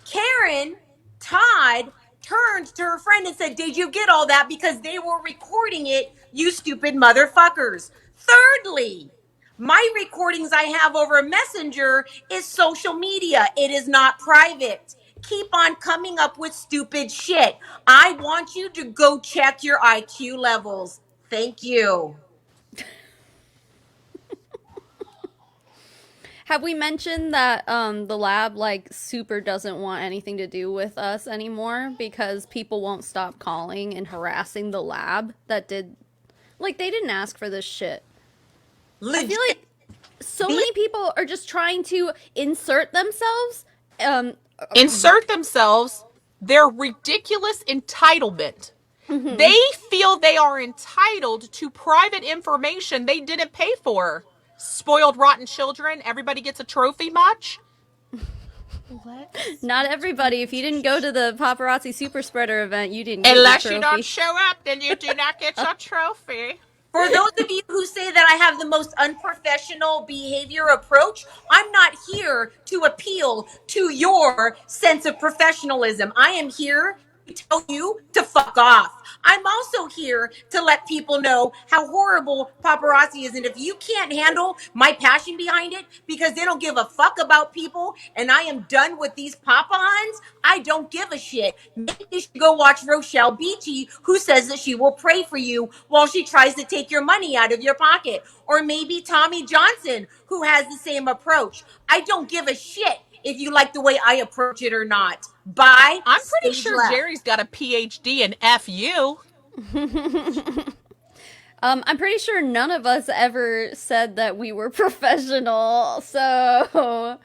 Karen Todd turned to her friend and said, "Did you get all that?" Because they were recording it, you stupid motherfuckers. Thirdly, my recordings I have over Messenger is social media. It is not private. Keep on coming up with stupid shit. I want you to go check your IQ levels. Thank you. Have we mentioned that the lab like super doesn't want anything to do with us anymore because people won't stop calling and harassing the lab that did like they didn't ask for this shit. I feel Legit. like so many people are just trying to insert themselves Insert themselves, their ridiculous entitlement. They feel they are entitled to private information they didn't pay for. Spoiled, rotten children. Everybody gets a trophy much? not everybody. If you didn't go to the paparazzi super spreader event, you didn't get Unless your you trophy. don't show up, then you do not get your trophy. For those of you who say that I have the most unprofessional behavior approach, I'm not here to appeal to your sense of professionalism. I am here to tell you to fuck off. I'm also here to let people know how horrible paparazzi is. And if you can't handle my passion behind it because they don't give a fuck about people and I am done with these papahans, I don't give a shit. Maybe you should go watch Rochelle Beachy, who says that she will pray for you while she tries to take your money out of your pocket. Or maybe Tommy Johnson, who has the same approach. I don't give a shit if you like the way I approach it or not. Bye. I'm pretty Stage sure left. Jerry's got a PhD in FU. I'm pretty sure none of us ever said that we were professional, so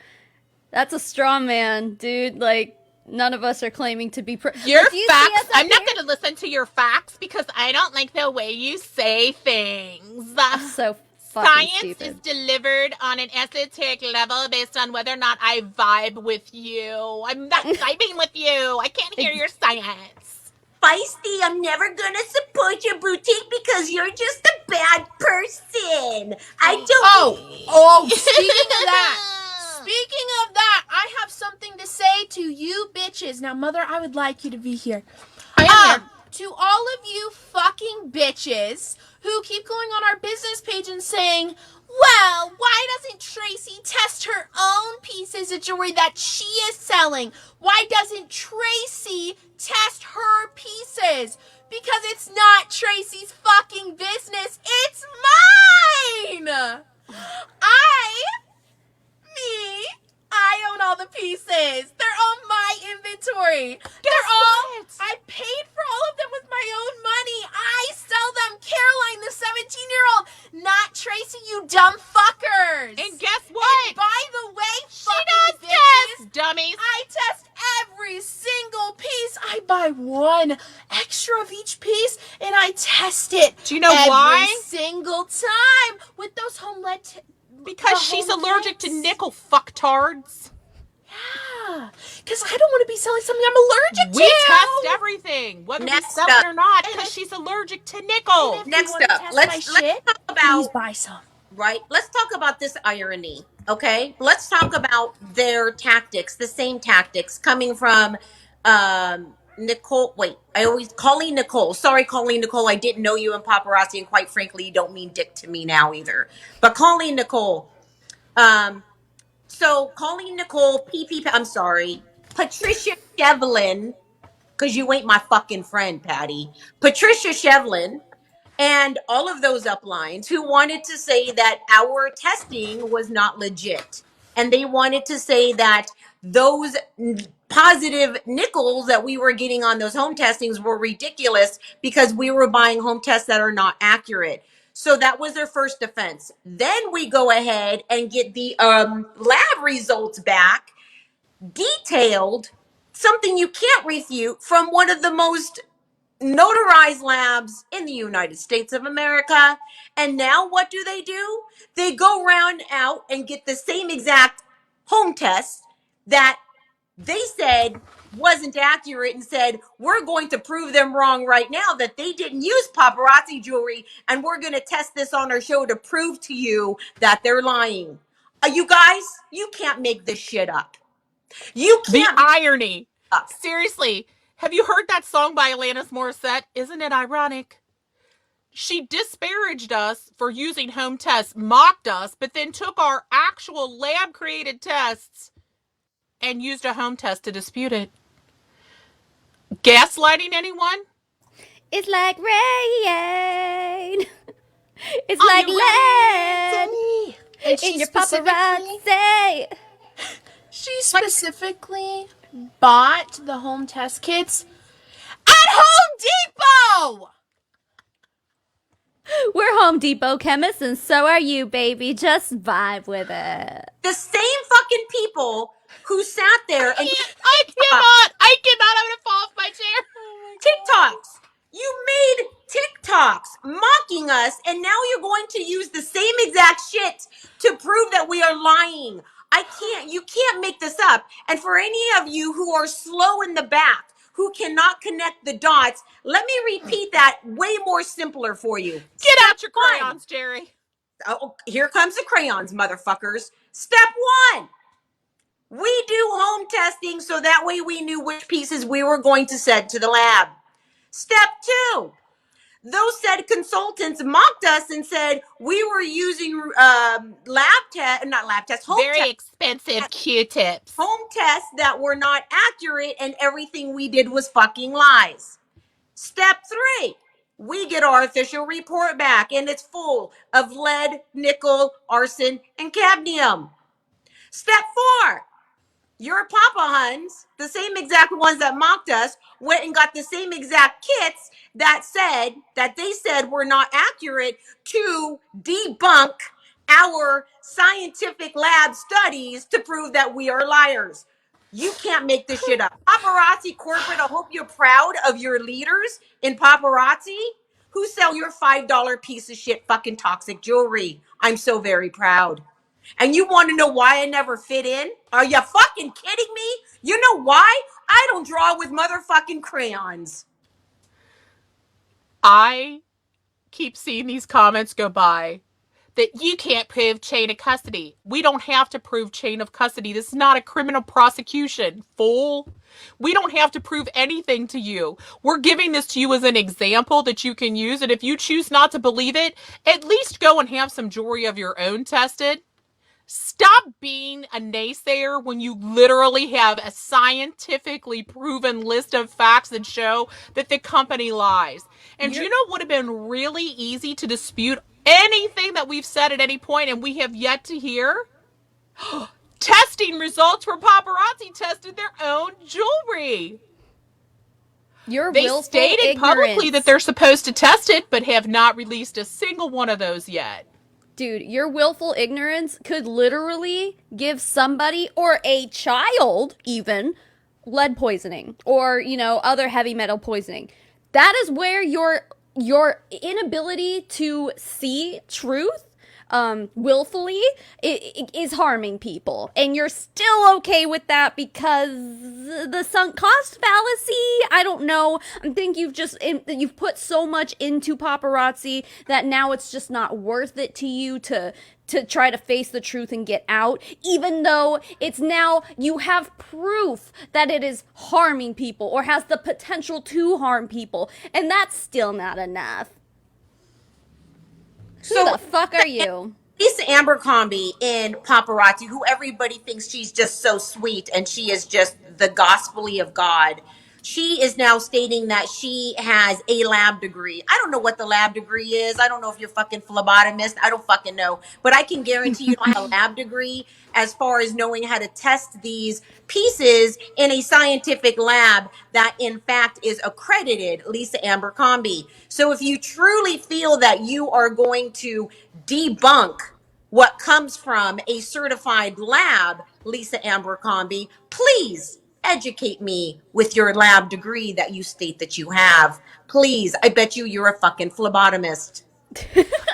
that's a straw man, dude. Like, none of us are claiming to be Your like, facts. I'm not going to listen to your facts because I don't like the way you say things. so fucking Science stupid. is delivered on an esoteric level based on whether or not I vibe with you. I'm not vibing with you. I can't hear your science. Feisty, I'm never gonna support your boutique because you're just a bad person. I don't. Speaking of that, I have something to say to you bitches. Now, Mother, I would like you to be here. I am here. To all of you fucking bitches who keep going on our business page and saying, well, why doesn't Tracy test her own pieces of jewelry that she is selling? Why doesn't Tracy test her pieces? Because it's not Tracy's fucking business. It's mine! I own all the pieces. They're on my inventory. They're all, I paid for all of them with my own money. I sell them. Caroline, the 17-year-old, not Tracy, you dumb fuckers. And guess what? And by the way, She fucking does bitches, test, dummies. I test every single piece. I buy one extra of each piece and I test it. Do you know every why? single time with those home lead. Because she's allergic to nickel, fucktards. Yeah, because I don't want to be selling something I'm allergic to. We test everything, whether Next we sell it up. or not, because she's allergic to nickel. If Next you want to up, test let's my shit, talk please about buy some. right. Let's talk about this irony. Okay, let's talk about their tactics, the same tactics coming from Nicole. Wait, I always Colleen Nicole. Sorry, Colleen Nicole. I didn't know you in paparazzi, and quite frankly, you don't mean dick to me now either. But Colleen Nicole. So Colleen Nicole, I'm sorry, Patricia Shevlin, because you ain't my fucking friend, Patty. Patricia Shevlin and all of those uplines who wanted to say that our testing was not legit. And they wanted to say that those positive nickels that we were getting on those home testings were ridiculous because we were buying home tests that are not accurate. So that was their first defense. Then we go ahead and get the lab results back, detailed, something you can't refute from one of the most notarized labs in the United States of America. And now what do? They go round out and get the same exact home test that they said wasn't accurate and said, we're going to prove them wrong right now that they didn't use paparazzi jewelry, and we're going to test this on our show to prove to you that they're lying. You guys, you can't make this shit up. You The can't make irony. it up. Seriously, have you heard that song by Alanis Morissette? Isn't it ironic? She disparaged us for using home tests, mocked us, but then took our actual lab created tests and used a home test to dispute it. Gaslighting anyone? It's like rain. It's Are like you lead And in she your specifically, paparazzi. she specifically bought the home test kits at Home Depot. We're Home Depot chemists, and so are you, baby. Just vibe with it. The same fucking people who sat there and I cannot. I'm going to fall off my chair. TikToks. You made TikToks mocking us, and now you're going to use the same exact shit to prove that we are lying. You can't make this up. And for any of you who are slow in the back, who cannot connect the dots, let me repeat that way more simpler for you. Get Step out your one. crayons, Jerry. Oh, here comes the crayons, motherfuckers. Step one. We do home testing so that way we knew which pieces we were going to send to the lab. Step two, those said consultants mocked us and said we were using home Very expensive Q-tips. home tests that were not accurate, and everything we did was fucking lies. Step three, we get our official report back, and it's full of lead, nickel, arson, and cadmium. Step four, your Papa Huns, the same exact ones that mocked us, went and got the same exact kits that they said were not accurate to debunk our scientific lab studies to prove that we are liars. You can't make this shit up. Paparazzi corporate, I hope you're proud of your leaders in paparazzi who sell your $5 piece of shit fucking toxic jewelry. I'm so very proud. And you want to know why I never fit in? Are you fucking kidding me? You know why? I don't draw with motherfucking crayons. I keep seeing these comments go by that you can't prove chain of custody. We don't have to prove chain of custody. This is not a criminal prosecution, fool. We don't have to prove anything to you. We're giving this to you as an example that you can use. And if you choose not to believe it, at least go and have some jewelry of your own tested. Stop being a naysayer when you literally have a scientifically proven list of facts that show that the company lies. And you know what would have been really easy to dispute anything that we've said at any point and we have yet to hear? Testing results where paparazzi tested their own jewelry. They stated publicly that they're supposed to test it, but have not released a single one of those yet. Dude, your willful ignorance could literally give somebody, or a child even, lead poisoning or, other heavy metal poisoning. That is where your inability to see truth willfully is harming people, and you're still okay with that because the sunk cost fallacy. I don't know. I think you've put so much into paparazzi that now it's just not worth it to you to try to face the truth and get out, even though it's now you have proof that it is harming people or has the potential to harm people, and that's still not enough. Who the fuck are you? Lisa Abercrombie in Paparazzi, who everybody thinks she's just so sweet and she is just the gospel-y of God. She is now stating that she has a lab degree. I don't know what the lab degree is. I don't know if you're fucking phlebotomist. I don't fucking know. But I can guarantee you don't have a lab degree as far as knowing how to test these pieces in a scientific lab that in fact is accredited, Lisa Abercrombie. So if you truly feel that you are going to debunk what comes from a certified lab, Lisa Abercrombie, please educate me with your lab degree that you state that you have. Please, I bet you're a fucking phlebotomist.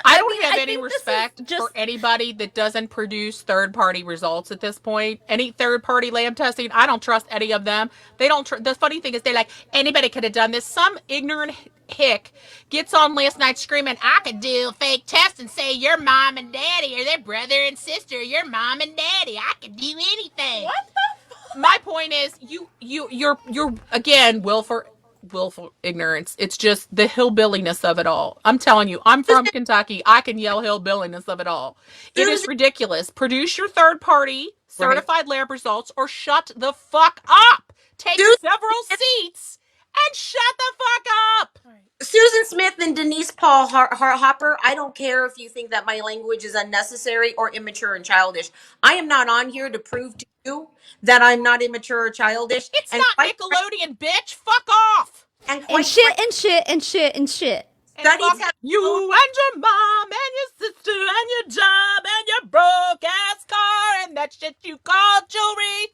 I don't have I any think this is respect just for anybody that doesn't produce third party results at this point. Any third party lab testing, I don't trust any of them. They don't. The funny thing is, they're like, anybody could have done this. Some ignorant hick gets on last night screaming, I could do a fake test and say your mom and daddy or their brother and sister, your mom and daddy. I could do anything. What the fuck? My point is, you're again willful ignorance. It's just the hillbilliness of it all. I'm telling you, I'm from Kentucky. I can yell hillbilliness of it all. It is Susan, ridiculous. Produce your third party right. certified lab results or shut the fuck up. Take Susan, several seats and shut the fuck up. Susan Smith and Denise Paul Hopper, I don't care if you think that my language is unnecessary or immature and childish. I am not on here to prove to you that I'm not immature or childish. It's not Nickelodeon, bitch. Fuck off. And and quite shit and shit and shit and shit. And studies fuck have you and your mom and your sister and your job and your broke ass car and that shit you call jewelry.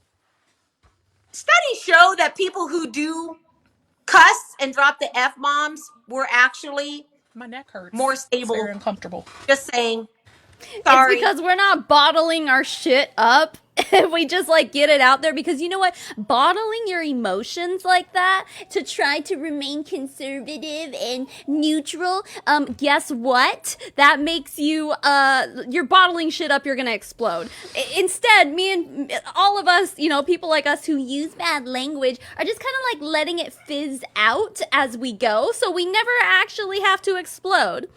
studies show that people who do cuss and drop the F bombs were actually My neck hurts. more It's stable. very uncomfortable. Just saying. It's Sorry. because we're not bottling our shit up. We just like get it out there because you know what? Bottling your emotions like that to try to remain conservative and neutral, guess what? That makes you, you're bottling shit up, you're gonna explode. Instead, me and all of us, you know, people like us who use bad language are just kind of like letting it fizz out as we go so we never actually have to explode.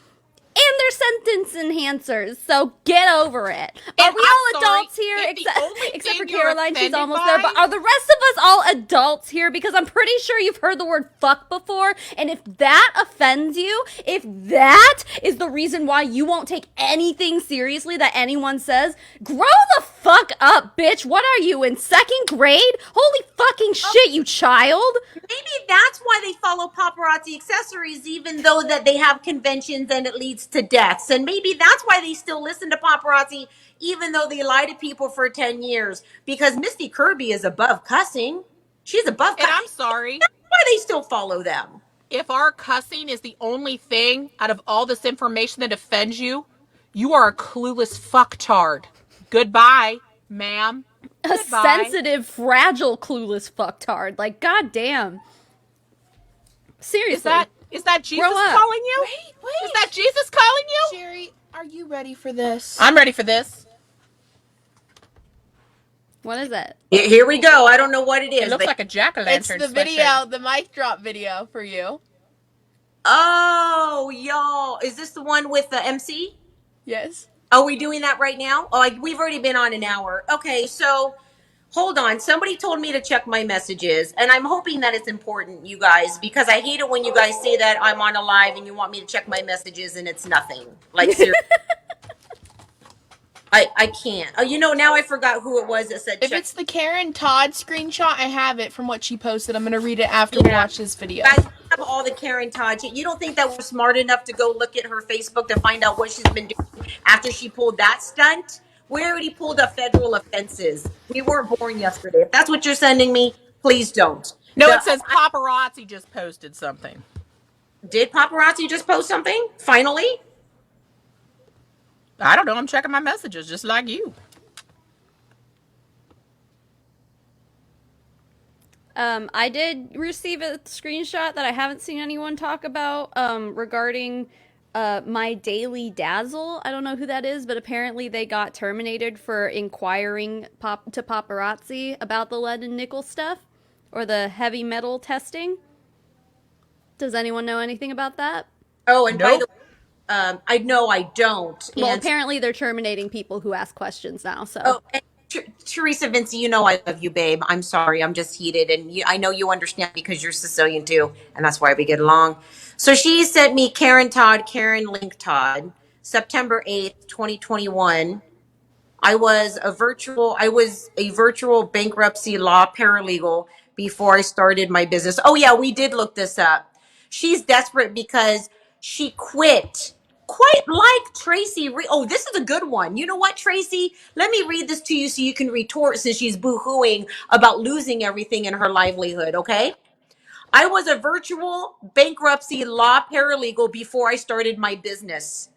And they're sentence enhancers, so get over it. Are And we I'm all sorry, adults here? if the only Except for thing you're Caroline, she's offended almost there. by- But are the rest of us all adults here? Because I'm pretty sure you've heard the word fuck before. And if that offends you, if that is the reason why you won't take anything seriously that anyone says, grow the fuck up, bitch. What are you, in second grade? Holy fucking shit, you child. Maybe that's why they follow paparazzi accessories, even though that they have conventions and it leads to deaths. And maybe that's why they still listen to paparazzi, even though they lie to people for 10 years. Because Misty Kirby is above cussing. She's above And cussing. I'm sorry, That's why they still follow them. if our cussing is the only thing out of all this information that offends you, you are a clueless fucktard. Goodbye, ma'am. A Goodbye. sensitive, fragile, clueless fucktard. Like, goddamn. Seriously. Is that Jesus Grow up. calling you? Wait. Is that Jesus calling you? Sherry, are you ready for this? I'm ready for this. What is it? Here we go. I don't know what it is. It looks like a jack-o'-lantern. It's the video, the mic drop video for you. Oh, y'all. Is this the one with the MC? Yes. Are we doing that right now? Oh, we've already been on an hour. Okay, so hold on. Somebody told me to check my messages, and I'm hoping that it's important, you guys, because I hate it when you guys say that I'm on a live and you want me to check my messages and it's nothing. Like, seriously. I can't. Oh, you know, now I forgot who it was that said If check. it's the Karen Todd screenshot, I have it from what she posted. I'm gonna read it after we Yeah. watch this video. Guys, we have all the Karen Todd shit. You don't think that we're smart enough to go look at her Facebook to find out what she's been doing after she pulled that stunt? We already pulled up federal offenses. We weren't born yesterday. If that's what you're sending me, please don't. No, it says paparazzi just posted something. Did paparazzi just post something? Finally? I don't know. I'm checking my messages just like you. I did receive a screenshot that I haven't seen anyone talk about regarding my Daily Dazzle. I don't know who that is, but apparently they got terminated for inquiring to paparazzi about the lead and nickel stuff or the heavy metal testing. Does anyone know anything about that? Oh, and by Nope. the way, I know I don't. Well, And apparently they're terminating people who ask questions now. So oh, and Teresa Vinci, you know I love you, babe. I'm sorry, I'm just heated, and I know you understand because you're Sicilian too, and that's why we get along. So she sent me Karen Link Todd, September 8th, 2021. I was a virtual bankruptcy law paralegal before I started my business. Oh yeah, we did look this up. She's desperate because she quit. Quite like Tracy. Oh, this is a good one. You know what, Tracy? Let me read this to you so you can retort since she's boo-hooing about losing everything in her livelihood, okay? I was a virtual bankruptcy law paralegal before I started my business.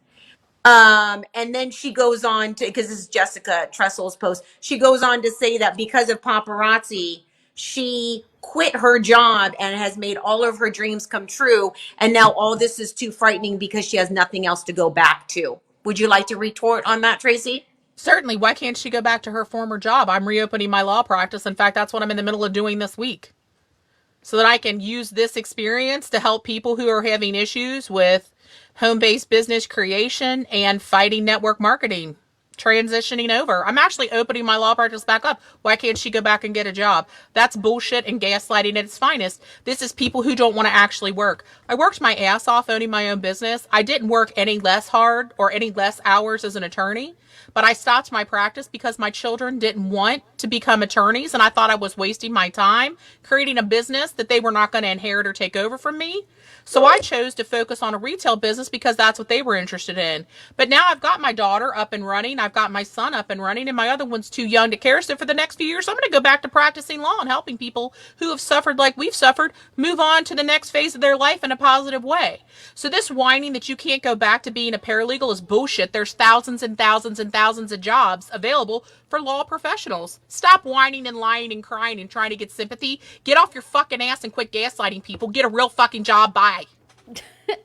And then she goes on to, because this is Jessica Tressel's post, she goes on to say that because of paparazzi, she quit her job and has made all of her dreams come true. And now all this is too frightening because she has nothing else to go back to. Would you like to retort on that, Tracy? Certainly. Why can't she go back to her former job? I'm reopening my law practice. In fact, that's what I'm in the middle of doing this week, so that I can use this experience to help people who are having issues with home-based business creation and fighting network marketing, transitioning over. I'm actually opening my law practice back up. Why can't she go back and get a job? That's bullshit and gaslighting at its finest. This is people who don't want to actually work. I worked my ass off owning my own business. I didn't work any less hard or any less hours as an attorney, but I stopped my practice because my children didn't want to become attorneys, and I thought I was wasting my time creating a business that they were not going to inherit or take over from me. So I chose to focus on a retail business because that's what they were interested in. But now I've got my daughter up and running, I've got my son up and running, and my other one's too young to care. So for the next few years, I'm going to go back to practicing law and helping people who have suffered like we've suffered move on to the next phase of their life in a positive way. So this whining that you can't go back to being a paralegal is bullshit. There's thousands and thousands and thousands of jobs available for law professionals. Stop whining and lying and crying and trying to get sympathy. Get off your fucking ass and quit gaslighting people. Get a real fucking job. Bye.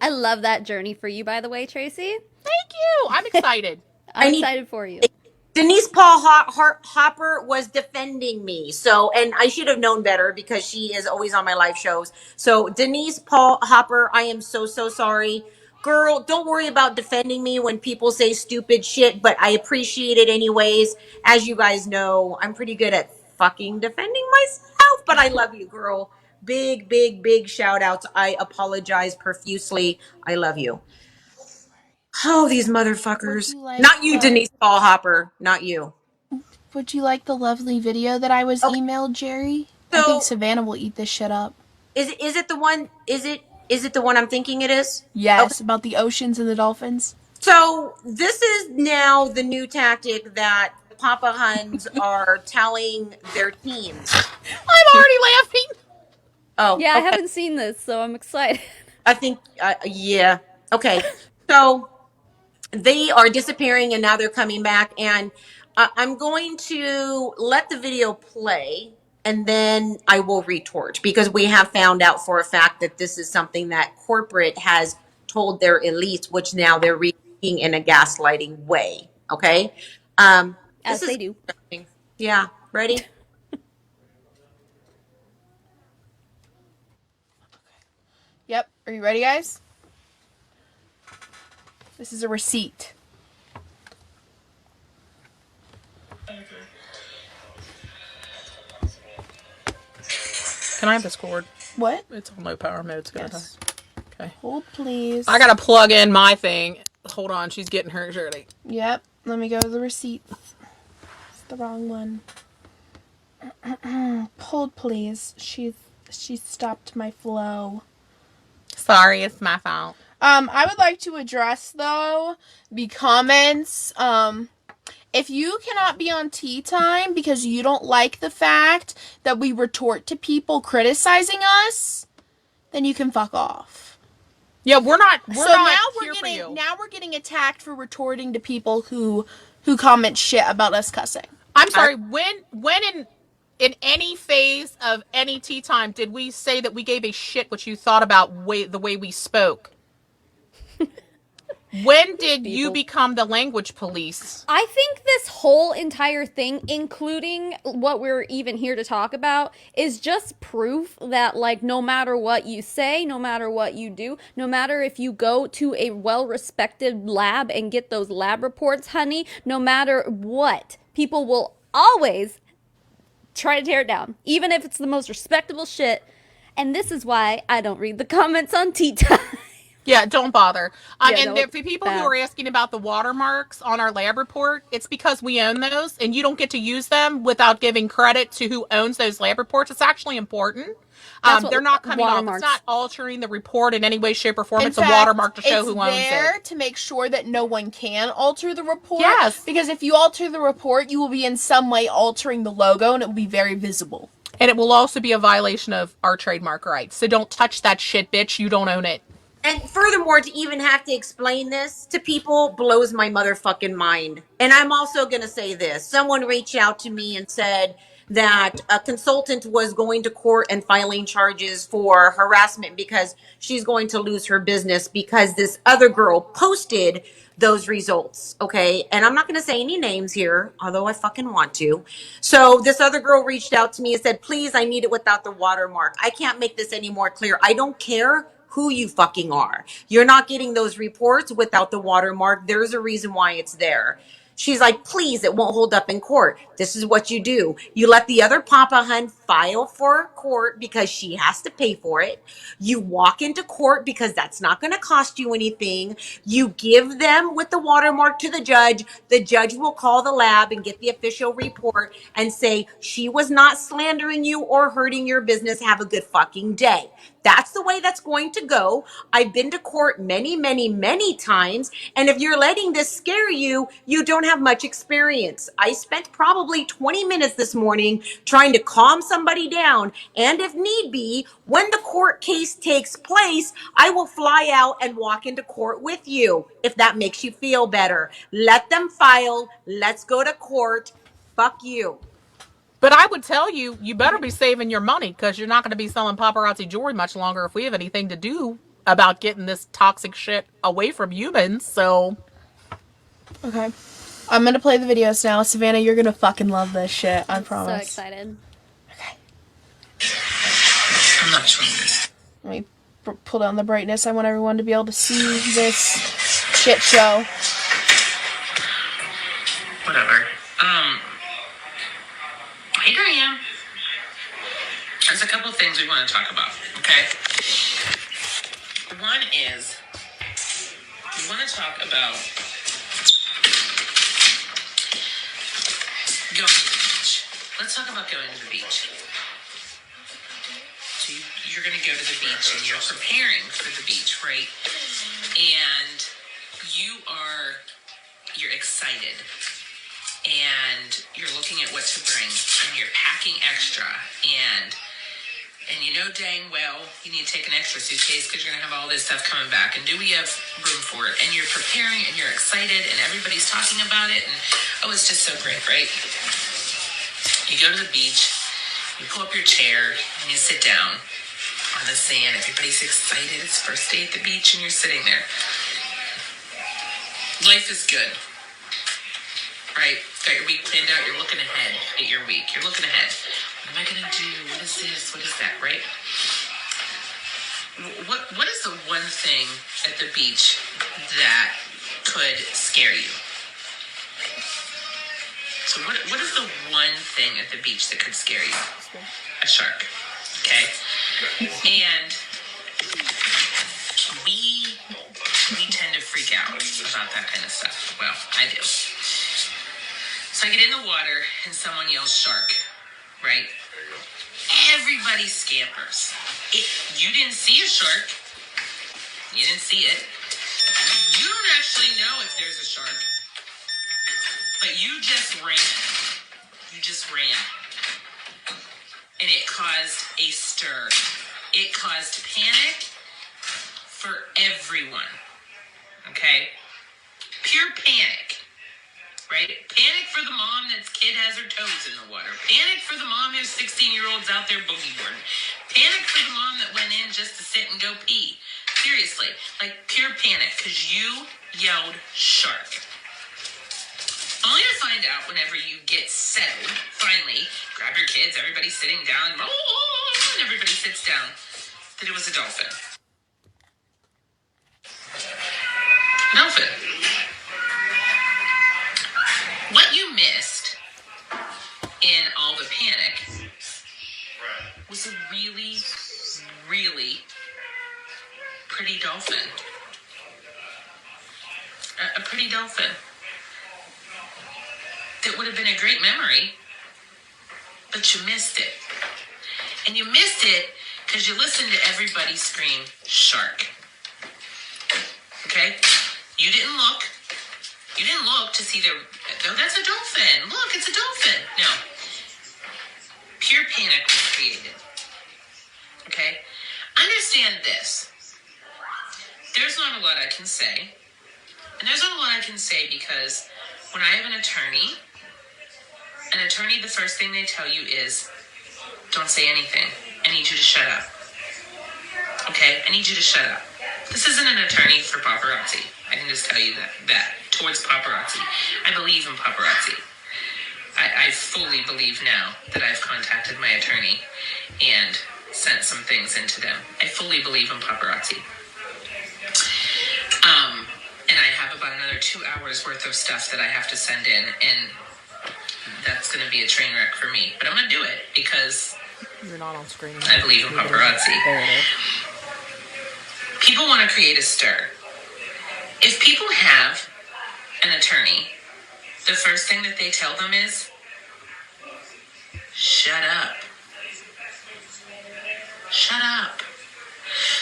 I love that journey for you, by the way, Tracy. Thank you. I'm excited. I'm I need excited for you. Denise Paul Hopper was defending me. So, and I should have known better because she is always on my live shows. So, Denise Paul Hopper, I am so, so sorry. Girl, don't worry about defending me when people say stupid shit, but I appreciate it anyways. As you guys know, I'm pretty good at fucking defending myself, but I love you, girl. Big, big, big shout outs. I apologize profusely. I love you. Oh, these motherfuckers. Not you, Denise Paul Hopper. Not you. Would you like the lovely video that I was Okay. emailed, Jerry? I think So Savannah will eat this shit up. is it the one is it the one I'm thinking it is? Okay. Yes, about the oceans and the dolphins. So this is now the new tactic that Papa Huns are telling their teams. I'm already laughing. Oh, Yeah, I okay. haven't seen this, so I'm excited. I think yeah. Okay. So they are disappearing and now they're coming back, and I'm going to let the video play and then I will retort because we have found out for a fact that this is something that corporate has told their elites, which now they're reading in a gaslighting way. Okay. As This is they do. interesting. Yeah. Ready? Yep. Are you ready, guys? This is a receipt. Can I have this cord? What? It's on low power mode. It's gonna die. Okay. Hold, please. I gotta plug in my thing. Hold on, she's getting hers ready. Yep. Let me go to the receipts. It's the wrong one. Hold, please. She stopped my flow. Sorry, it's my fault. I would like to address though the comments. If you cannot be on tea time because you don't like the fact that we retort to people criticizing us, then you can fuck off. Yeah, we're not here for you. Now we're getting attacked for retorting to people who comment shit about us cussing. I'm sorry. When in any phase of any tea time did we say that we gave a shit what you thought about the way we spoke? When did you become the language police? I think this whole entire thing, including what we're even here to talk about, is just proof that, like, no matter what you say, no matter what you do, no matter if you go to a well-respected lab and get those lab reports, honey, no matter what, people will always try to tear it down, even if it's the most respectable shit. And this is why I don't read the comments on Tea Time. Yeah, don't bother. Yeah, and for people who are asking about the watermarks on our lab report, it's because we own those, and you don't get to use them without giving credit to who owns those lab reports. It's actually important. They're not coming off. It's not altering the report in any way, shape, or form. It's a watermark to show who owns it. It's there to make sure that no one can alter the report. Yes. Because if you alter the report, you will be in some way altering the logo, and it will be very visible. And it will also be a violation of our trademark rights. So don't touch that shit, bitch. You don't own it. And furthermore, to even have to explain this to people blows my motherfucking mind. And I'm also going to say this. Someone reached out to me and said that a consultant was going to court and filing charges for harassment because she's going to lose her business because this other girl posted those results. Okay. And I'm not going to say any names here, although I fucking want to. So this other girl reached out to me and said, please, I need it without the watermark. I can't make this any more clear. I don't care who you fucking are. You're not getting those reports without the watermark. There's a reason why it's there. She's like, please, it won't hold up in court. This is what you do. You let the other Papa Hun file for court because she has to pay for it. You walk into court because that's not going to cost you anything. You give them with the watermark to the judge. The judge will call the lab and get the official report and say, she was not slandering you or hurting your business. Have a good fucking day. That's the way that's going to go. I've been to court many, many, many times. And if you're letting this scare you, you don't have much experience. I spent probably 20 minutes this morning trying to calm somebody down. And if need be, when the court case takes place, I will fly out and walk into court with you if that makes you feel better. Let them file. Let's go to court. Fuck you. But I would tell you, you better be saving your money because you're not going to be selling paparazzi jewelry much longer if we have anything to do about getting this toxic shit away from humans. So, Okay. I'm gonna play the videos now. Savannah, you're gonna fucking love this shit. I I'm so promise. excited. I'm not showing this. Let me pull down the brightness. I want everyone to be able to see this shit show. Whatever. Here I am. There's a couple of things we want to talk about, okay? One is, we want to talk about going to the beach. Let's talk about going to the beach. So you're going to go to the beach and you're preparing for the beach, right? And you're excited. And you're looking at what to bring, and you're packing extra, and you know dang well you need to take an extra suitcase because you're going to have all this stuff coming back, and do we have room for it? And you're preparing, and you're excited, and everybody's talking about it, and oh, it's just so great, right? You go to the beach, you pull up your chair, and you sit down on the sand. Everybody's excited. It's first day at the beach, and you're sitting there. Life is good. Right? Got your week planned out. You're looking ahead at your week. You're looking ahead. What am I going to do? What is this? What is that? Right? What is the one thing at the beach that could scare you? So what is the one thing at the beach that could scare you? A shark. Okay? And we tend to freak out about that kind of stuff. Well, I do. So I get in the water and someone yells shark, right? Everybody scampers. You didn't see a shark. You didn't see it. You don't actually know if there's a shark. But you just ran. You just ran. And it caused a stir. It caused panic for everyone. Okay? Pure panic. Right? Panic for the mom that's kid has her toes in the water. Panic for the mom who's 16-year-olds out there boogie boarding. Panic for the mom that went in just to sit and go pee. Seriously, like pure panic because you yelled shark. Only to find out whenever you get settled, finally, grab your kids, everybody's sitting down, and everybody sits down, that it was a dolphin. Dolphin. What you missed in all the panic was a really, really pretty dolphin. A pretty dolphin. That would have been a great memory, but you missed it. And you missed it because you listened to everybody scream, shark. Okay? You didn't look. You didn't look to see oh, that's a dolphin. Look, it's a dolphin. No. Pure panic was created. Okay? Understand this. there's not a lot I can say. And there's not a lot I can say because when I have an attorney, the first thing they tell you is, don't say anything. I need you to shut up. Okay? I need you to shut up. This isn't an attorney for paparazzi. I can just tell you that towards paparazzi. I believe in paparazzi. I fully believe now that I've contacted my attorney and sent some things into them. I fully believe in paparazzi. And I have about another 2 hours worth of stuff that I have to send in, and that's going to be a train wreck for me. But I'm going to do it because You're not on screen. I believe in paparazzi. There it is. People want to create a stir. If people have an attorney, the first thing that they tell them is, shut up. Shut up.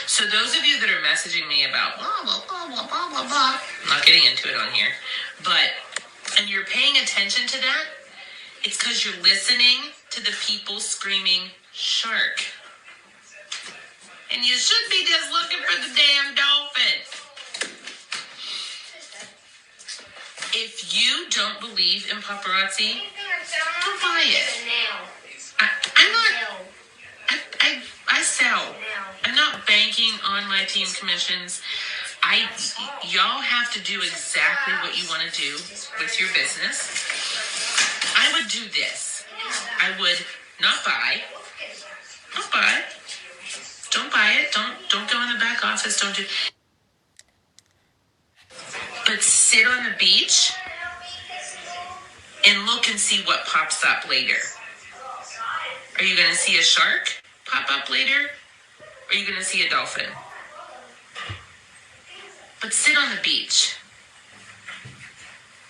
So those of you that are messaging me about blah, blah, blah, blah, blah, blah, blah, I'm not getting into it on here, and you're paying attention to that, it's because you're listening to the people screaming, shark. And you should be just looking for the damn dolphin. If you don't believe in paparazzi, don't buy it. I sell. I'm not banking on my team commissions. Y'all have to do exactly what you want to do with your business. I would do this. I would not buy. Don't buy. Don't buy it. Don't go in the back office. Don't do. But sit on the beach and look and see what pops up later. Are you going to see a shark pop up later? Or are you going to see a dolphin? But sit on the beach.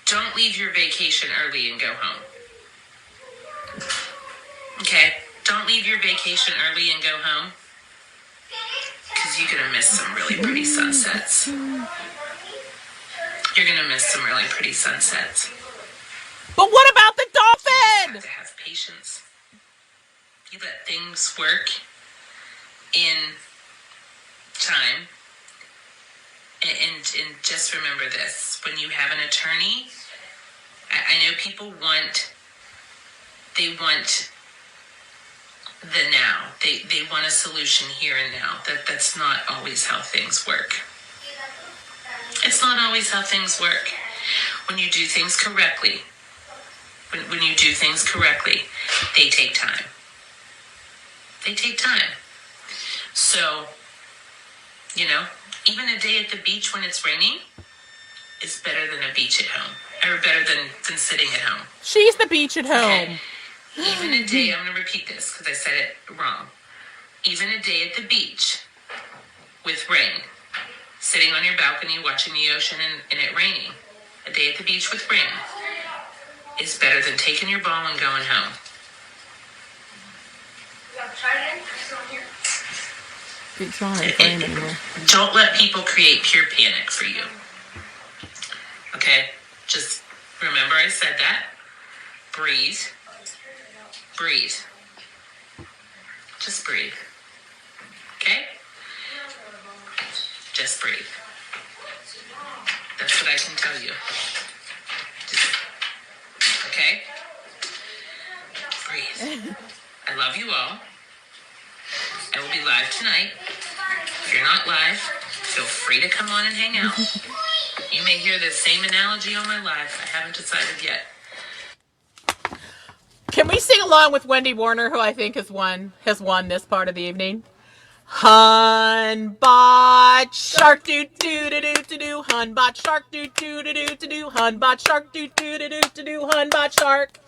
Don't leave your vacation early and go home. Okay? Don't leave your vacation early and go home. Because you're going to miss some really pretty sunsets. You're going to miss some really pretty sunsets. But what about the You dolphin? have to have patience. You let things work in time. And just remember this. When you have an attorney, I know people want the now. They want a solution here and now. That's not always how things work. It's not always how things work. When you do things correctly, when you do things correctly, they take time. They take time. So, even a day at the beach when it's raining is better than a beach at home. Or better than sitting at home. She's the beach at home. Okay? Even a day, I'm going to repeat this because I said it wrong. Even a day at the beach with rain, sitting on your balcony watching the ocean and it raining, a day at the beach with rain is better than taking your ball and going home. It's not in frame anymore. Don't let people create pure panic for you. Okay? Just remember I said that. Breathe. Breathe. Just breathe. Okay? Just breathe. That's what I can tell you. Okay? Breathe. I love you all. I will be live tonight. If you're not live, feel free to come on and hang out. You may hear the same analogy on my live. I haven't decided yet. Can we sing along with Wendy Warner, who I think has won this part of the evening? Hun bot shark doo doo doo doo doo doo. Hun bot shark doo doo doo doo doo doo. Hun bot shark doo doo doo doo doo doo. Hun bot shark.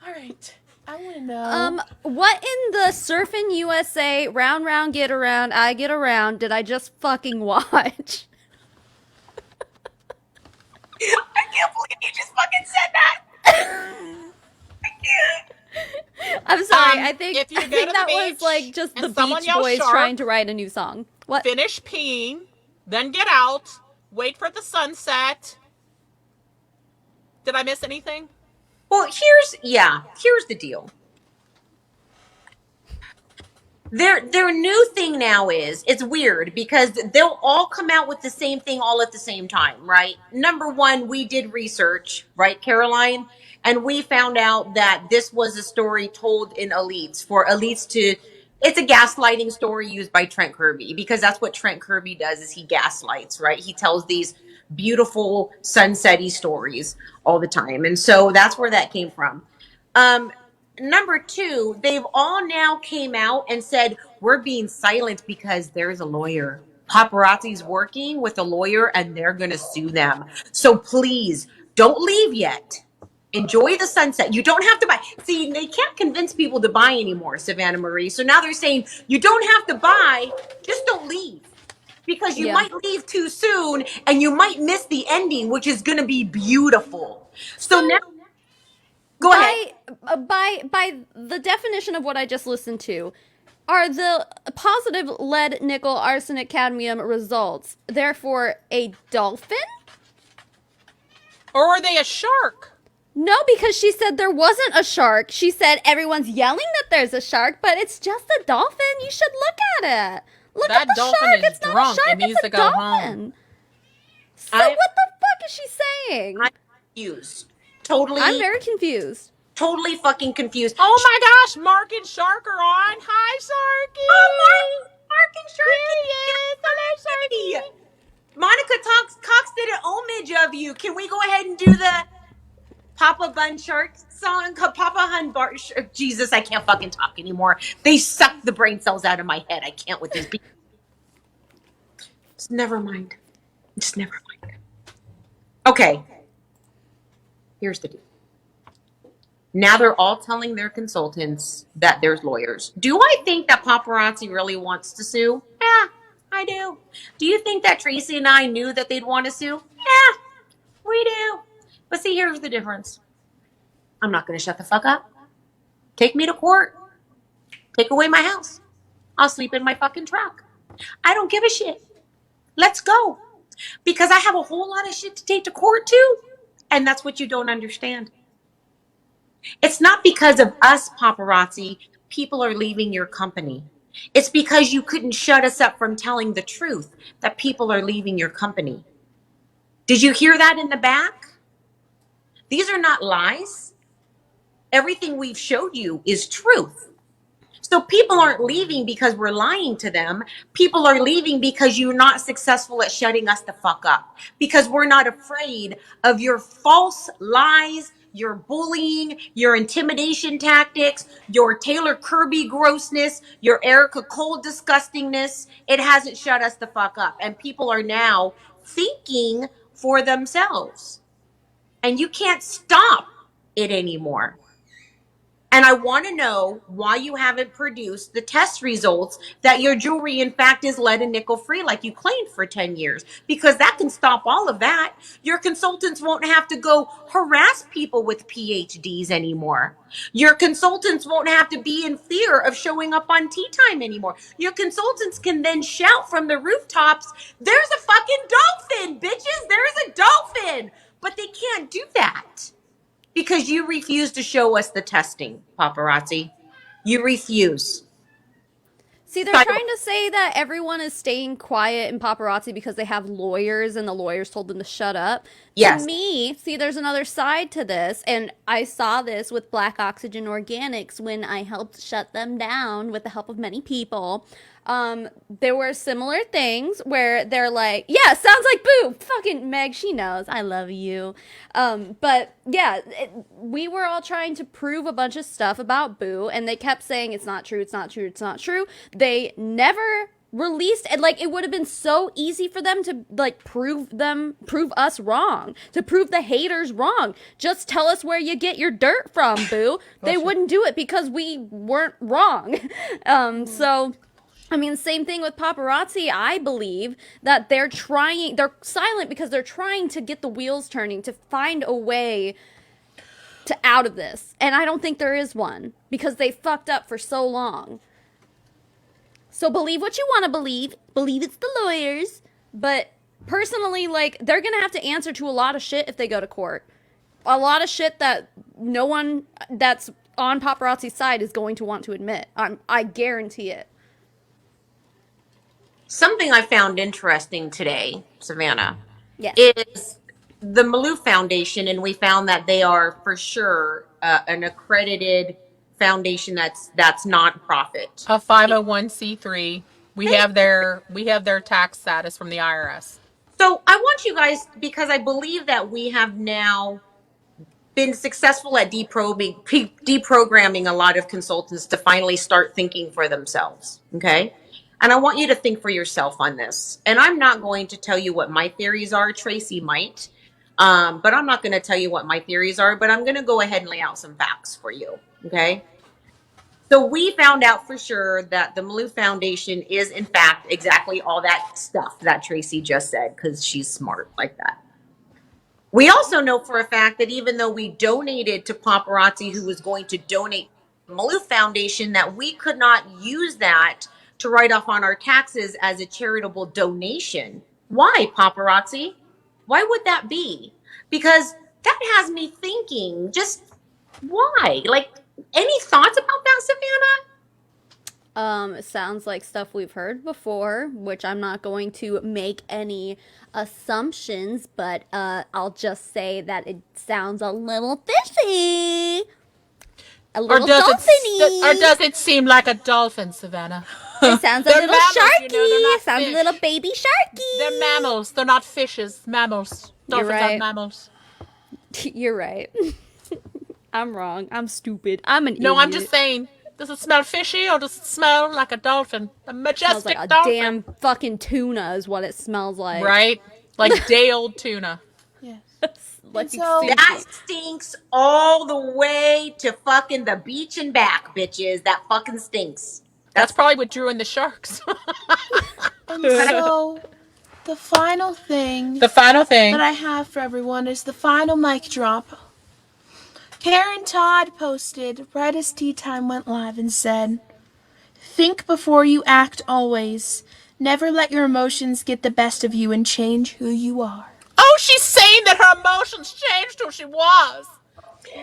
All right. I want to know. What in the Surfing USA round round get around I get around did I just fucking watch? I can't believe you just fucking said that. I can't. I'm sorry. I think if you go to the that beach was like just the and someone Beach yells Boys shark, trying to write a new song. What? Finish peeing, then get out, wait for the sunset. Did I miss anything? Well, here's the deal. Their new thing now is it's weird because they'll all come out with the same thing all at the same time, right? Number one, we did research, right, Caroline? And we found out that this was a story told in Elites for Elites to it's a gaslighting story used by Trent Kirby because that's what Trent Kirby does is he gaslights, right? He tells these beautiful sunsetty stories all the time. And so that's where that came from. Um, Number two, they've all now came out and said we're being silent because there's a lawyer. Paparazzi's working with a lawyer and they're going to sue them. So please don't leave yet. Enjoy the sunset. You don't have to buy. See, they can't convince people to buy anymore, Savannah Marie. So now they're saying you don't have to buy, just don't leave. Because you Yeah. might leave too soon and you might miss the ending, which is going to be beautiful. So now, go ahead. By the definition of what I just listened to, are the positive lead, nickel, arsenic, cadmium results therefore a dolphin? Or are they a shark? No, because she said there wasn't a shark. She said everyone's yelling that there's a shark, but it's just a dolphin. You should look at it. Look That at the dolphin shark. is It's not a drunk shark. and needs It's a to go dolphin. home. So what the fuck is she saying? I'm confused. Totally, I'm very confused. totally fucking confused. Oh my gosh, Mark and Shark are on. Hi, Sharky. Oh, Mark and Sharky. Yes, hello, Sharky. Monica Cox did an homage of you. Can we go ahead and do the Papa Bun Shark song? Papa Hun Bar. Jesus, I can't fucking talk anymore. They suck the brain cells out of my head. I can't with these people. Just never mind. Just never mind. Okay. Here's the deal. Now they're all telling their consultants that there's lawyers. Do I think that paparazzi really wants to sue? Yeah, I do. Do you think that Tracy and I knew that they'd want to sue? Yeah, we do. But see, here's the difference. I'm not going to shut the fuck up. Take me to court. Take away my house. I'll sleep in my fucking truck. I don't give a shit. Let's go. Because I have a whole lot of shit to take to court too. And that's what you don't understand. It's not because of us, paparazzi, people are leaving your company. It's because you couldn't shut us up from telling the truth that people are leaving your company. Did you hear that in the back? These are not lies. Everything we've showed you is truth. So people aren't leaving because we're lying to them. People are leaving because you're not successful at shutting us the fuck up. Because we're not afraid of your false lies, your bullying, your intimidation tactics, your Taylor Kirby grossness, your Erica Cole disgustingness. It hasn't shut us the fuck up. And people are now thinking for themselves. And you can't stop it anymore. And I want to know why you haven't produced the test results that your jewelry, in fact, is lead and nickel free, like you claimed for 10 years, because that can stop all of that. Your consultants won't have to go harass people with PhDs anymore. Your consultants won't have to be in fear of showing up on tea time anymore. Your consultants can then shout from the rooftops, there's a fucking dolphin, bitches, there's a dolphin. But they can't do that. Because you refuse to show us the testing, paparazzi. You refuse. See, they're trying to say that everyone is staying quiet in paparazzi because they have lawyers and the lawyers told them to shut up. Yes. To me, see, there's another side to this, and I saw this with Black Oxygen Organics when I helped shut them down with the help of many people. There were similar things where they're like, yeah, sounds like Boo. Fucking Meg, she knows. I love you. But yeah, we were all trying to prove a bunch of stuff about Boo, and they kept saying it's not true, it's not true, it's not true. They never released, and like it would have been so easy for them to like prove us wrong, to prove the haters wrong. Just tell us where you get your dirt from, Boo. They wouldn't do it because we weren't wrong. So I mean, same thing with paparazzi. I believe that they're silent because they're trying to get the wheels turning, to find a way to out of this. And I don't think there is one because they fucked up for so long. So believe what you want to believe. Believe it's the lawyers. But personally, like, they're going to have to answer to a lot of shit if they go to court. A lot of shit that no one that's on paparazzi's side is going to want to admit. I guarantee it. Something I found interesting today, Savannah, Yes. is the Malou Foundation, and we found that they are for sure an accredited foundation that's nonprofit. A 501c3. We have their tax status from the IRS. So I want you guys, because I believe that we have now been successful at deprogramming a lot of consultants to finally start thinking for themselves. Okay. And I want you to think for yourself on this. And I'm not going to tell you what my theories are. Tracy might. But I'm not going to tell you what my theories are, but I'm going to go ahead and lay out some facts for you. Okay. So we found out for sure that the Malou Foundation is, in fact, exactly all that stuff that Tracy just said, because she's smart like that. We also know for a fact that even though we donated to Paparazzi, who was going to donate to the Malou Foundation, that we could not use that to write off on our taxes as a charitable donation. Why, Paparazzi? Why would that be? Because that has me thinking, just why? Like, any thoughts about that, Savannah? It sounds like stuff we've heard before, which I'm not going to make any assumptions, but I'll just say that it sounds a little fishy. A little dolphin-y. Or does it seem like a dolphin, Savannah? It sounds a They're little mammals, sharky. they're not It sounds fish. a little baby sharky. They're mammals. They're not fishes. Mammals. You're Dolphins right. are mammals. You're right. I'm wrong. I'm stupid. I'm an idiot. No, I'm just saying. Does it smell fishy or does it smell like a dolphin? A Smells majestic like a dolphin. damn fucking tuna is what it smells like. Right? Like day old tuna. Yes. Like So- That stinks all the way to fucking the beach and back, bitches. That fucking stinks. That's probably what drew in the sharks. And so, the final thing The final thing. that I have for everyone is the final mic drop. Karen Todd posted right as Tea Time went live and said, "Think before you act always. Never let your emotions get the best of you and change who you are." Oh, she's saying that her emotions changed who she was.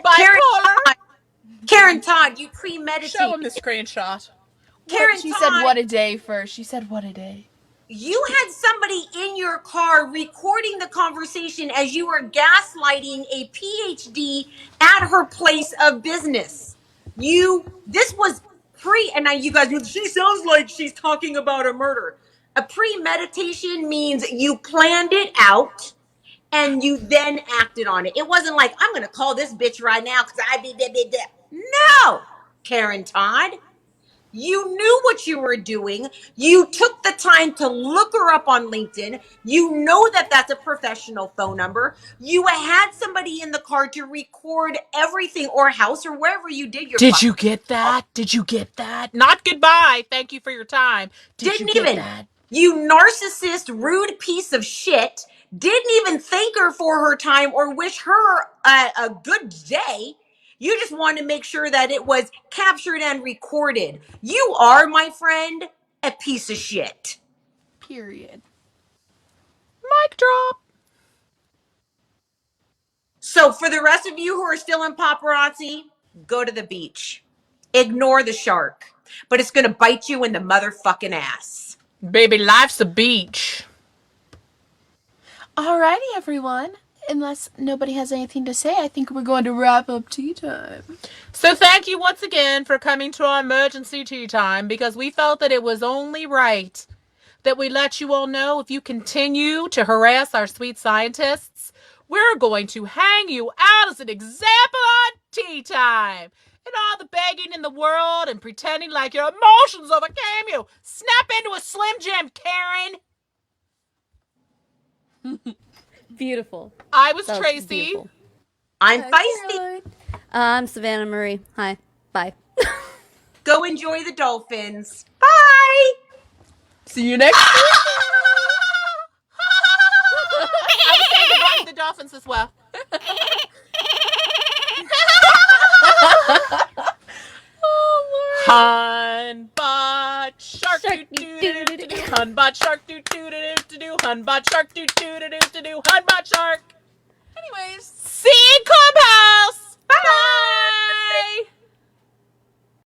Bipolar. Karen Todd, you Show premeditated. him the screenshot. Karen She Todd, said, "What a day" first. She said, "What a day." you had somebody in your car recording the conversation as you were gaslighting a PhD at her place of business. This was and now you guys, she sounds like she's talking about a murder. A premeditation means you planned it out and you then acted on it. It wasn't like, I'm going to call this bitch right now because I did. No, Karen Todd. You knew what you were doing. You took the time to look her up on LinkedIn. You know that that's a professional phone number. You had somebody in the car to record everything, or house, or wherever you did your. Did you get that? Did you get that? Not goodbye. Thank you for your time. Didn't you get even. that? You narcissist, rude piece of shit. Didn't even thank her for her time or wish her a good day. You just wanted to make sure that it was captured and recorded. You are, my friend, a piece of shit. Period. Mic drop. So for the rest of you who are still in paparazzi, go to the beach. Ignore the shark. But it's going to bite you in the motherfucking ass. Baby, life's a beach. Alrighty, everyone. Unless nobody has anything to say, I think we're going to wrap up tea time. So thank you once again for coming to our emergency tea time, because we felt that it was only right that we let you all know if you continue to harass our sweet scientists, we're going to hang you out as an example on tea time. And all the begging in the world and pretending like your emotions overcame you. Snap into a Slim Jim, Karen. Beautiful. I was That was Tracy. beautiful. I'm feisty. I'm Savannah Marie. Hi. Bye. Go enjoy the dolphins. Bye. See you next week. I was saying goodbye to the dolphins as well. Hun bot shark doo doo doo doo doo. Hun bot shark doo doo doo doo doo. Hun bot shark doo doo doo doo doo. Hun bot shark. Anyways. See you in Clubhouse. Bye.